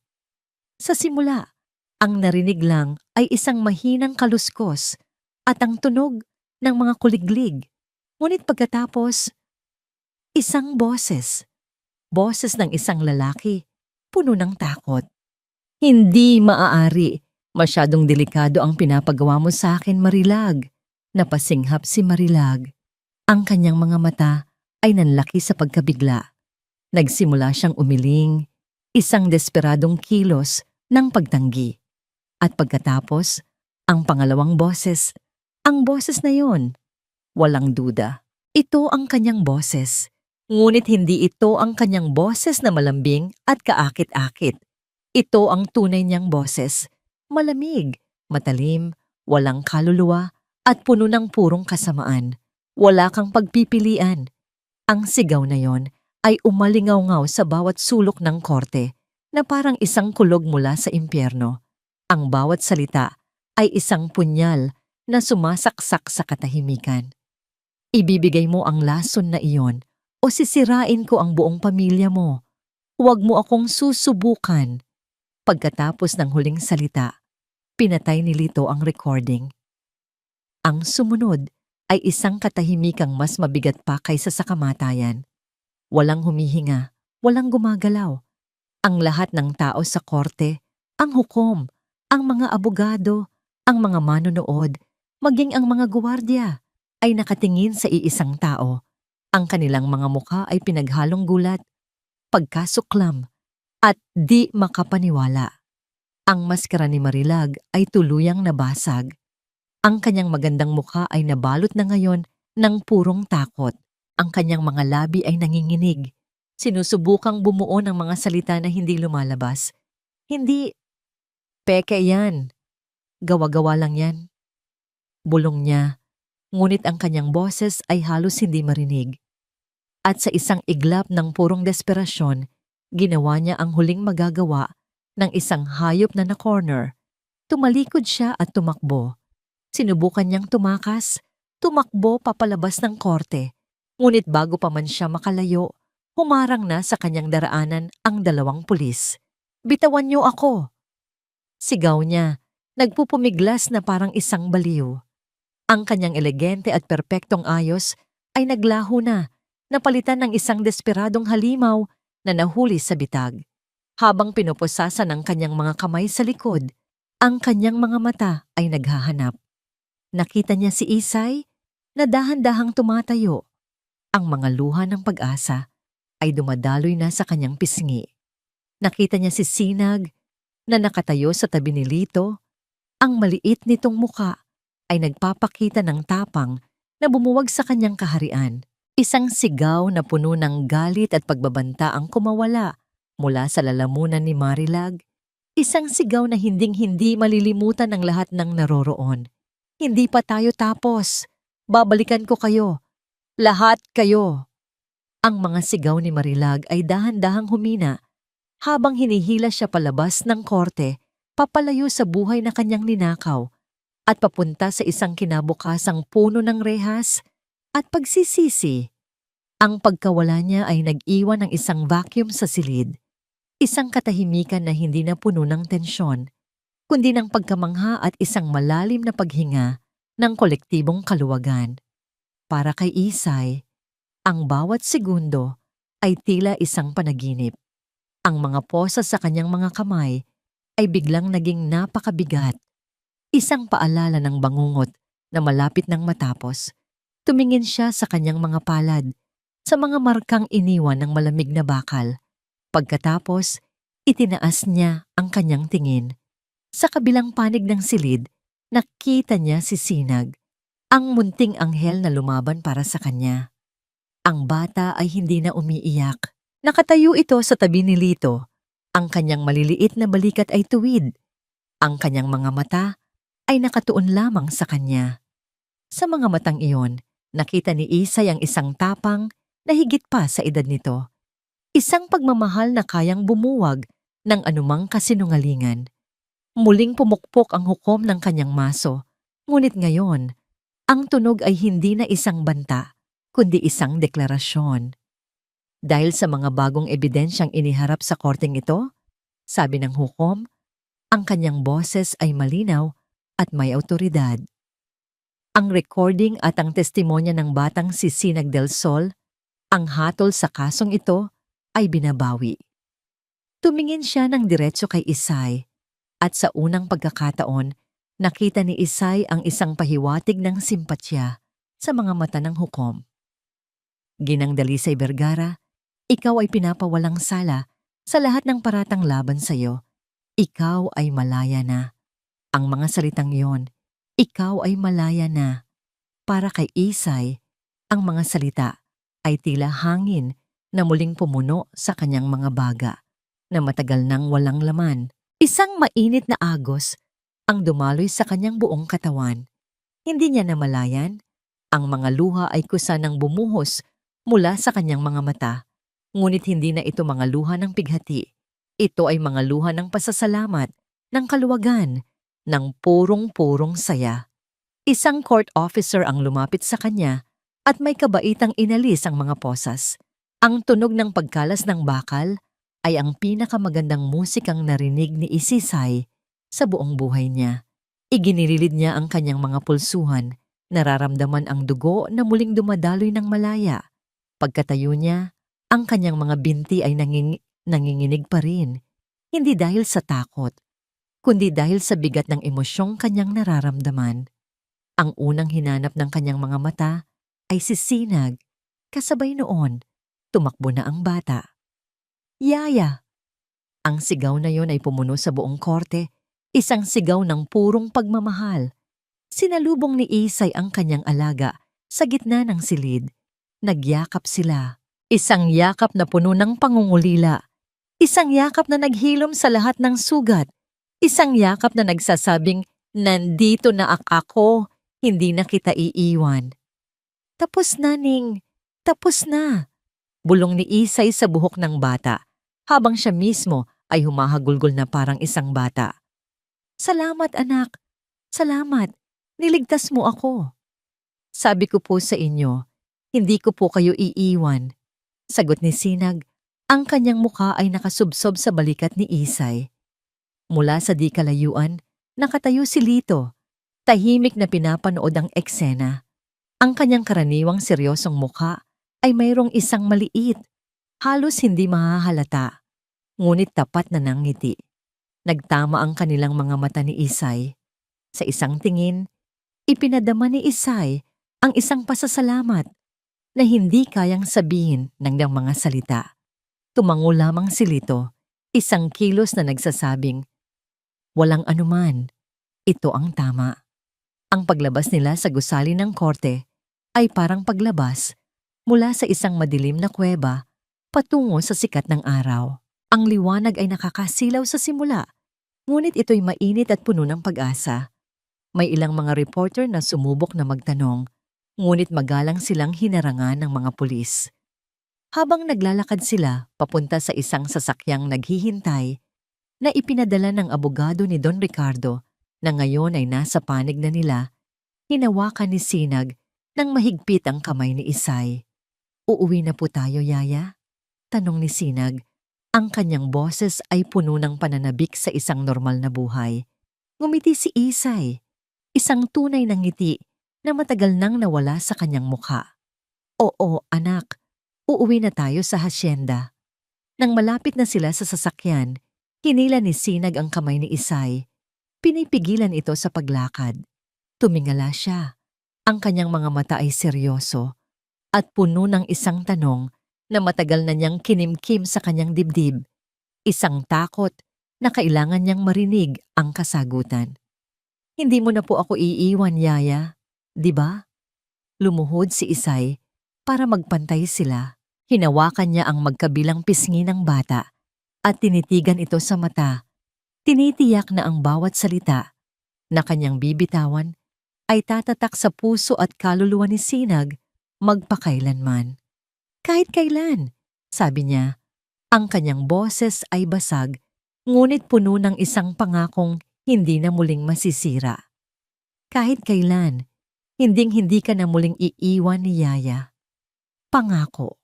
Sa simula, ang narinig lang ay isang mahinang kaluskos at ang tunog ng mga kuliglig. Ngunit pagkatapos, isang boses. Boses ng isang lalaki, puno ng takot. Hindi maaari. Masyadong delikado ang pinapagawa mo sa akin, Marilag. Napasinghap si Marilag. Ang kanyang mga mata ay nanlaki sa pagkabigla. Nagsimula siyang umiling, isang desperadong kilos ng pagtanggi. At pagkatapos, ang pangalawang boses, ang boses na yon. Walang duda, ito ang kanyang boses. Ngunit hindi ito ang kanyang boses na malambing at kaakit-akit. Ito ang tunay niyang boses. Malamig, matalim, walang kaluluwa, at puno ng purong kasamaan. Wala kang pagpipilian. Ang sigaw na yon ay umalingaw-ngaw sa bawat sulok ng korte na parang isang kulog mula sa impyerno. Ang bawat salita ay isang punyal na sumasaksak sa katahimikan. Ibibigay mo ang lason na iyon o sisirain ko ang buong pamilya mo. Huwag mo akong susubukan. Pagkatapos ng huling salita, pinatay ni Lito ang recording. Ang sumunod ay isang katahimikang mas mabigat pa kaysa sa kamatayan. Walang humihinga, walang gumagalaw. Ang lahat ng tao sa korte, ang hukom, ang mga abogado, ang mga manonood, maging ang mga guwardiya, ay nakatingin sa iisang tao. Ang kanilang mga mukha ay pinaghalong gulat, pagkasuklam, at di makapaniwala. Ang maskara ni Marilag ay tuluyang nabasag. Ang kanyang magandang mukha ay nabalot na ngayon ng purong takot. Ang kanyang mga labi ay nanginginig. Sinusubukang bumuo ng mga salita na hindi lumalabas. Hindi, peke yan. Gawa-gawa lang yan. Bulong niya, ngunit ang kanyang boses ay halos hindi marinig. At sa isang iglap ng purong desperasyon, ginawa niya ang huling magagawa ng isang hayop na na-corner. Tumalikod siya at tumakbo. Sinubukan niyang tumakbo papalabas ng korte. Ngunit bago pa man siya makalayo, humarang na sa kanyang daraanan ang 2 pulis. "Bitawan niyo ako!" Sigaw niya, nagpupumiglas na parang isang baliw. Ang kanyang elegante at perpektong ayos ay naglaho na, napalitan ng isang desperadong halimaw na nahuli sa bitag. Habang pinupusasan ang kanyang mga kamay sa likod, ang kanyang mga mata ay naghahanap. Nakita niya si Isay na dahan-dahang tumatayo. Ang mga luha ng pag-asa ay dumadaloy na sa kanyang pisngi. Nakita niya si Sinag na nakatayo sa tabi ni Lito. Ang maliit nitong muka ay nagpapakita ng tapang na bumuwag sa kanyang kaharian. Isang sigaw na puno ng galit at pagbabanta ang kumawala mula sa lalamunan ni Marilag. Isang sigaw na hinding-hindi malilimutan ng lahat ng naroroon. "Hindi pa tayo tapos. Babalikan ko kayo. Lahat kayo." Ang mga sigaw ni Marilag ay dahan-dahang humina habang hinihila siya palabas ng korte, papalayo sa buhay na kanyang ninakaw at papunta sa isang kinabukasang puno ng rehas at pagsisisi. Ang pagkawala niya ay nag-iwan ng isang vacuum sa silid, isang katahimikan na hindi na puno ng tensyon, kundi ng pagkamangha at isang malalim na paghinga ng kolektibong kaluwagan. Para kay Isay, ang bawat segundo ay tila isang panaginip. Ang mga posa sa kanyang mga kamay ay biglang naging napakabigat. Isang paalala ng bangungot na malapit nang matapos. Tumingin siya sa kanyang mga palad, sa mga markang iniwan ng malamig na bakal. Pagkatapos, itinaas niya ang kanyang tingin. Sa kabilang panig ng silid, nakita niya si Sinag, ang munting anghel na lumaban para sa kanya. Ang bata ay hindi na umiiyak. Nakatayo ito sa tabi ni Lito. Ang kanyang maliliit na balikat ay tuwid. Ang kanyang mga mata ay nakatuon lamang sa kanya. Sa mga matang iyon, nakita ni Isay ang isang tapang na higit pa sa edad nito. Isang pagmamahal na kayang bumuwag ng anumang kasinungalingan. Muling pumukpok ang hukom ng kanyang maso. Ngunit ngayon, ang tunog ay hindi na isang banta, kundi isang deklarasyon. Dahil sa mga bagong ebidensyang iniharap sa korteng ito, sabi ng hukom, ang kanyang boses ay malinaw at may awtoridad. Ang recording at ang testimonya ng batang si Sinag del Sol, ang hatol sa kasong ito, ay binabawi. Tumingin siya ng diretso kay Isay, at sa unang pagkakataon, nakita ni Isay ang isang pahiwatig ng simpatya sa mga mata ng hukom. "Ginang Dalisay Vergara, ikaw ay pinapawalang sala sa lahat ng paratang laban sa iyo. Ikaw ay malaya na." Ang mga salitang iyon, "ikaw ay malaya na." Para kay Isay, ang mga salita ay tila hangin na muling pumuno sa kanyang mga baga na matagal nang walang laman. Isang mainit na agos ang dumaloy sa kanyang buong katawan. Hindi niya namalayan. Ang mga luha ay kusa ng bumuhos mula sa kanyang mga mata. Ngunit hindi na ito mga luha ng pighati. Ito ay mga luha ng pasasalamat, ng kaluwagan, ng purong-purong saya. Isang court officer ang lumapit sa kanya at may kabaitang inalis ang mga posas. Ang tunog ng pagkalas ng bakal ay ang pinakamagandang musikang narinig ni Isisay sa buong buhay niya. Iginilid niya ang kanyang mga pulsuhan Nararamdaman ang dugo na muling dumadaloy ng malaya. Pagkatayo niya, ang kanyang mga binti ay nanginginig pa rin. Hindi dahil sa takot, kundi dahil sa bigat ng emosyong kanyang nararamdaman. Ang unang hinanap ng kanyang mga mata ay si Sinag. Kasabay noon, tumakbo na ang bata. Yaya! Ang sigaw na yon ay pumuno sa buong korte, isang sigaw ng purong pagmamahal. Sinalubong ni Isay ang kanyang alaga sa gitna ng silid. Nagyakap sila. Isang yakap na puno ng pangungulila. Isang yakap na naghilom sa lahat ng sugat. Isang yakap na nagsasabing, nandito na ako, hindi na kita iiwan. Tapos na, Ning. Tapos na. Bulong ni Isay sa buhok ng bata, habang siya mismo ay humahagulgol na parang isang bata. Salamat, anak. Salamat. Niligtas mo ako. Sabi ko po sa inyo, hindi ko po kayo iiwan. Sagot ni Sinag, ang kanyang mukha ay nakasubsob sa balikat ni Isay. Mula sa di kalayuan, nakatayo si Lito, tahimik na pinapanood ang eksena. Ang kanyang karaniwang seryosong mukha ay mayroong isang maliit, halos hindi mahahalata, ngunit tapat na nangiti. Nagtama ang kanilang mga mata ni Isay. Sa isang tingin, ipinadama ni Isay ang isang pasasalamat na hindi kayang sabihin ng mga salita. Tumango lamang si Lito, isang kilos na nagsasabing, walang anuman, ito ang tama. Ang paglabas nila sa gusali ng korte ay parang paglabas mula sa isang madilim na kuweba patungo sa sikat ng araw. Ang liwanag ay nakakasilaw sa simula, ngunit ito'y mainit at puno ng pag-asa. May ilang mga reporter na sumubok na magtanong, ngunit magalang silang hinarangan ng mga pulis. Habang naglalakad sila papunta sa isang sasakyang naghihintay, na ipinadala ng abogado ni Don Ricardo na ngayon ay nasa panig na nila, hinawakan ni Sinag nang mahigpit ang kamay ni Isay. Uuwi na po tayo, Yaya? Tanong ni Sinag. Ang kanyang boses ay puno ng pananabik sa isang normal na buhay. Ngumiti si Isay, isang tunay na ngiti na matagal nang nawala sa kanyang mukha. Oo, anak, uuwi na tayo sa hasyenda. Nang malapit na sila sa sasakyan, hinila ni Sinag ang kamay ni Isay. Pinipigilan ito sa paglakad. Tumingala siya. Ang kanyang mga mata ay seryoso at puno ng isang tanong na matagal na niyang kinimkim sa kanyang dibdib. Isang takot na kailangan niyang marinig ang kasagutan. Hindi mo na po ako iiwan, Yaya, di ba? Lumuhod si Isay para magpantay sila. Hinawakan niya ang magkabilang pisngi ng bata at tinitigan ito sa mata. Tinitiyak na ang bawat salita na kanyang bibitawan ay tatatak sa puso at kaluluwa ni Sinag magpakailanman. Kahit kailan, sabi niya, ang kanyang boses ay basag, ngunit puno ng isang pangakong hindi na muling masisira. Kahit kailan, hinding-hindi ka na muling iiwan ni Yaya. Pangako.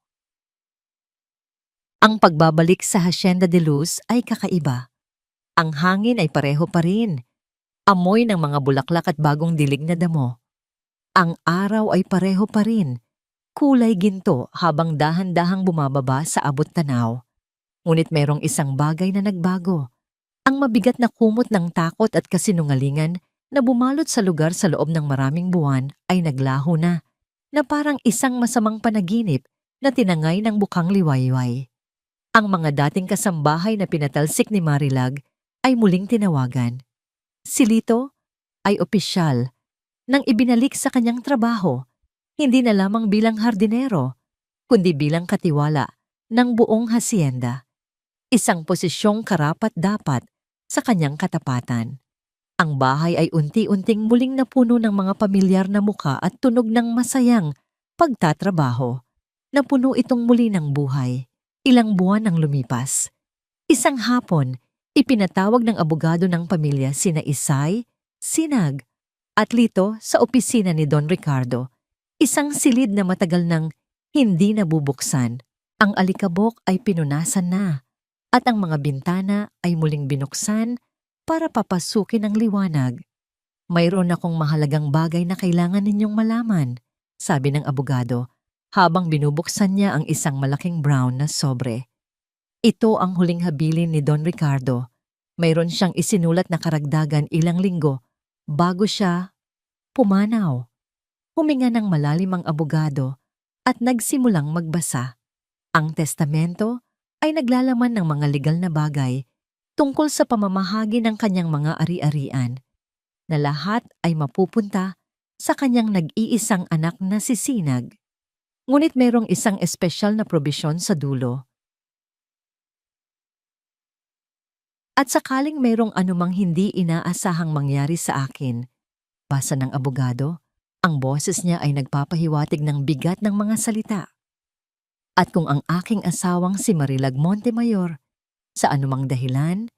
Ang pagbabalik sa Hacienda de Luz ay kakaiba. Ang hangin ay pareho pa rin. Amoy ng mga bulaklak at bagong dilig na damo. Ang araw ay pareho pa rin. Kulay ginto habang dahan-dahang bumababa sa abot tanaw. Ngunit merong isang bagay na nagbago. Ang mabigat na kumot ng takot at kasinungalingan na bumalot sa lugar sa loob ng maraming buwan ay naglaho na parang isang masamang panaginip na tinangay ng bukang liwayway. Ang mga dating kasambahay na pinatalsik ni Marilag ay muling tinawagan. Si Lito ay opisyal nang ibinalik sa kanyang trabaho, hindi na lamang bilang hardinero, kundi bilang katiwala ng buong hasyenda. Isang posisyong karapat-dapat sa kanyang katapatan. Ang bahay ay unti-unting muling napuno ng mga pamilyar na muka at tunog ng masayang pagtatrabaho. Napuno itong muli ng buhay. Ilang buwan ang lumipas. Isang hapon, ipinatawag ng abogado ng pamilya sina Isay, Sinag, at Lito sa opisina ni Don Ricardo. Isang silid na matagal nang hindi nabubuksan. Ang alikabok ay pinunasan na at ang mga bintana ay muling binuksan para papasukin ang liwanag. Mayroon akong mahalagang bagay na kailangan ninyong malaman, sabi ng abogado, habang binubuksan niya ang isang malaking brown na sobre. Ito ang huling habilin ni Don Ricardo. Mayroon siyang isinulat na karagdagan ilang linggo bago siya pumanaw. Huminga ng malalim ang abogado at nagsimulang magbasa. Ang testamento ay naglalaman ng mga legal na bagay tungkol sa pamamahagi ng kanyang mga ari-arian, na lahat ay mapupunta sa kanyang nag-iisang anak na si Sinag. Ngunit mayroong isang espesyal na probisyon sa dulo. At sakaling mayroong anumang hindi inaasahang mangyari sa akin, basa ng abogado, ang boses niya ay nagpapahiwatig ng bigat ng mga salita. At kung ang aking asawang si Marilag Montemayor, sa anumang dahilan,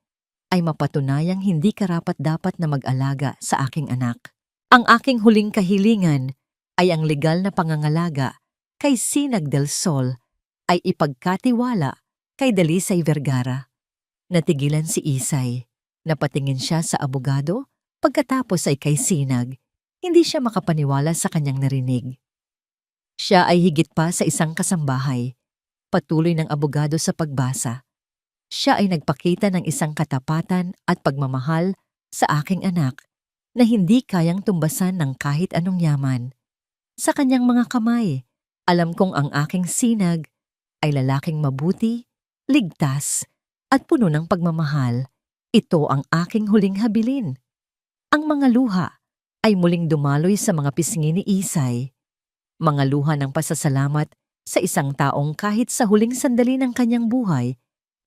ay mapatunayang hindi karapat-dapat na mag-alaga sa aking anak, ang aking huling kahilingan ay ang legal na pangangalaga kay Sinag del Sol ay ipagkatiwala kay Dalisay Vergara. Natigilan si Isay. Napatingin siya sa abogado, pagkatapos ay kay Sinag. Hindi siya makapaniwala sa kanyang narinig. Siya ay higit pa sa isang kasambahay. Patuloy ng abogado sa pagbasa. Siya ay nagpakita ng isang katapatan at pagmamahal sa aking anak na hindi kayang tumbasan ng kahit anong yaman. Sa kanyang mga kamay, alam kong ang aking Sinag ay lalaking mabuti, ligtas, at puno ng pagmamahal. Ito ang aking huling habilin. Ang mga luha ay muling dumaloy sa mga pisngi ni Isay. Mga luha ng pasasalamat sa isang taong kahit sa huling sandali ng kanyang buhay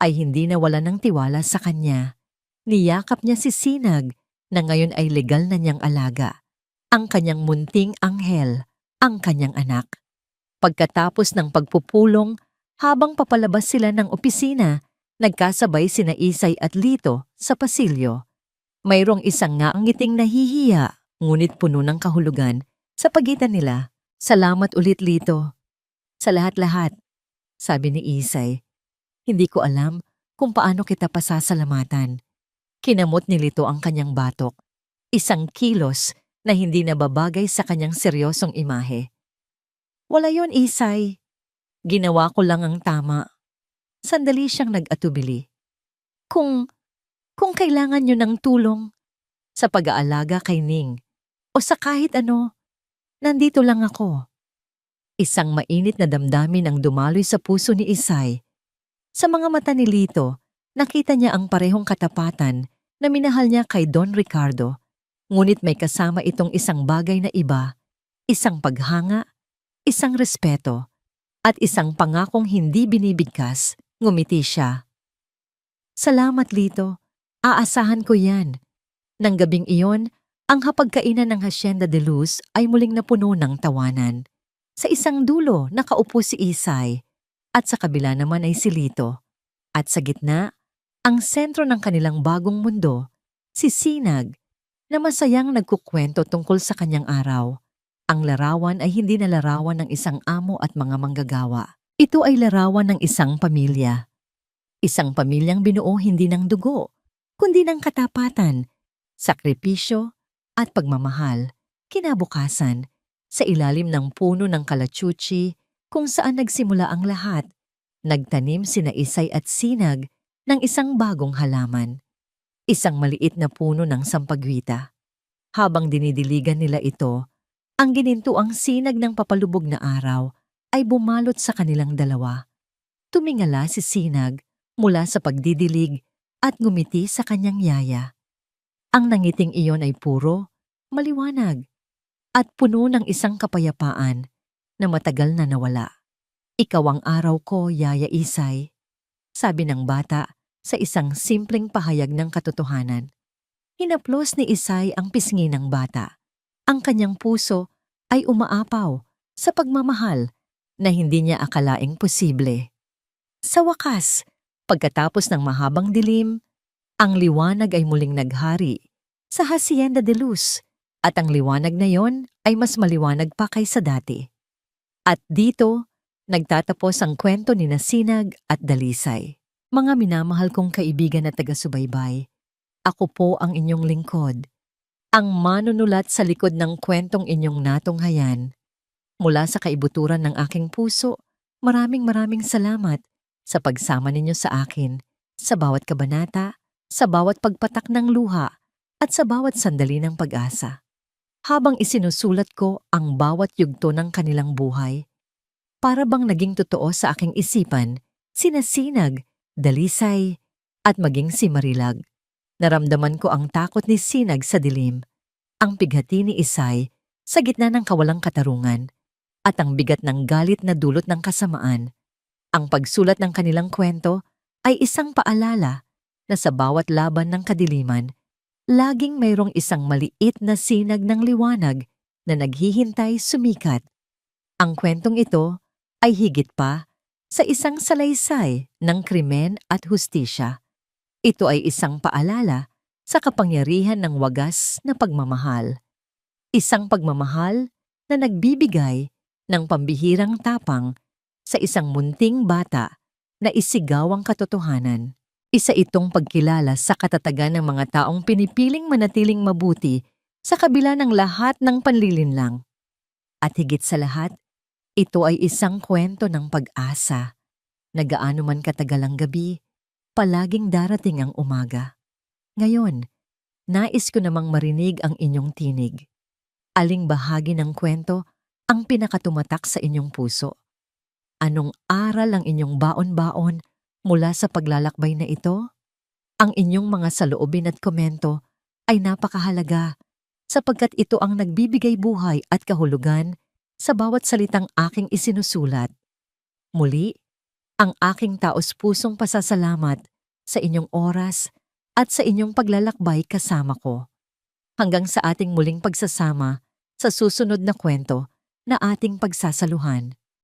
ay hindi nawala ng tiwala sa kanya. Niyakap niya si Sinag na ngayon ay legal na niyang alaga. Ang kanyang munting anghel, ang kanyang anak. Pagkatapos ng pagpupulong, habang papalabas sila ng opisina, nagkasabay sina Isay at Lito sa pasilyo. Mayroong isang ngiting nahihiya, ngunit puno ng kahulugan sa pagitan nila. Salamat ulit, Lito. Sa lahat-lahat, sabi ni Isay. Hindi ko alam kung paano kita pasasalamatan. Kinamot ni Lito ang kanyang batok. Isang kilos na hindi nababagay sa kanyang seryosong imahe. Wala yon, Isay. Ginawa ko lang ang tama. Sandali siyang nag-atubili. Kung kailangan niyo ng tulong sa pag-aalaga kay Ning o sa kahit ano, nandito lang ako. Isang mainit na damdamin ang dumaloy sa puso ni Isay. Sa mga mata ni Lito, nakita niya ang parehong katapatan na minahal niya kay Don Ricardo. Ngunit may kasama itong isang bagay na iba, isang paghanga, isang respeto, at isang pangakong hindi binibigkas. Ngumiti siya. Salamat, Lito. Aasahan ko yan. Nang gabing iyon, ang hapagkainan ng Hacienda de Luz ay muling napuno ng tawanan. Sa isang dulo, nakaupo si Isay, at sa kabila naman ay si Lito. At sa gitna, ang sentro ng kanilang bagong mundo, si Sinag, na masayang nagkukwento tungkol sa kanyang araw. Ang larawan ay hindi na larawan ng isang amo at mga manggagawa. Ito ay larawan ng isang pamilya. Isang pamilyang binuo hindi ng dugo, kundi ng katapatan, sakripisyo at pagmamahal. Kinabukasan, sa ilalim ng puno ng kalachuchi kung saan nagsimula ang lahat, nagtanim sina Isay at Sinag ng isang bagong halaman. Isang maliit na puno ng sampagwita. Habang dinidiligan nila ito, ang ginintuang sinag ng papalubog na araw ay bumalot sa kanilang dalawa. Tumingala si Sinag mula sa pagdidilig at ngumiti sa kanyang yaya. Ang nangiting iyon ay puro, maliwanag, at puno ng isang kapayapaan na matagal na nawala. Ikaw ang araw ko, Yaya Isay, sabi ng bata sa isang simpleng pahayag ng katotohanan. Hinaplos ni Isay ang pisngi ng bata. Ang kanyang puso ay umaapaw sa pagmamahal na hindi niya akalaing posible. Sa wakas, pagkatapos ng mahabang dilim, ang liwanag ay muling naghari sa Hacienda de Luz at ang liwanag na yon ay mas maliwanag pa kaysa dati. At dito, nagtatapos ang kwento ni Sinag at Dalisay. Mga minamahal kong kaibigan at taga-subaybay, ako po ang inyong lingkod, ang manunulat sa likod ng kwentong inyong natunghayan. Mula sa kaibuturan ng aking puso, maraming salamat sa pagsama ninyo sa akin, sa bawat kabanata, sa bawat pagpatak ng luha, at sa bawat sandali ng pag-asa. Habang isinusulat ko ang bawat yugto ng kanilang buhay, para bang naging totoo sa aking isipan, sina Sinag, Dalisay, at maging si Marilag. Naramdaman ko ang takot ni Sinag sa dilim, ang pighati ni Isay sa gitna ng kawalang katarungan, at ang bigat ng galit na dulot ng kasamaan. Ang pagsulat ng kanilang kwento ay isang paalala na sa bawat laban ng kadiliman, laging mayroong isang maliit na sinag ng liwanag na naghihintay sumikat. Ang kwentong ito ay higit pa sa isang salaysay ng krimen at hustisya. Ito ay isang paalala sa kapangyarihan ng wagas na pagmamahal. Isang pagmamahal na nagbibigay ng pambihirang tapang sa isang munting bata na isigaw ang katotohanan. Isa itong pagkilala sa katatagan ng mga taong pinipiling manatiling mabuti sa kabila ng lahat ng panlilinlang. At higit sa lahat, ito ay isang kwento ng pag-asa na gaano man katagal ang gabi, palaging darating ang umaga. Ngayon, nais ko namang marinig ang inyong tinig. Aling bahagi ng kwento ang pinakatumatak sa inyong puso? Anong aral ang inyong baon-baon mula sa paglalakbay na ito? Ang inyong mga saloobin at komento ay napakahalaga sapagkat ito ang nagbibigay buhay at kahulugan sa bawat salitang aking isinusulat. Muli, ang aking taos-pusong pasasalamat sa inyong oras at sa inyong paglalakbay kasama ko. Hanggang sa ating muling pagsasama sa susunod na kwento na ating pagsasaluhan.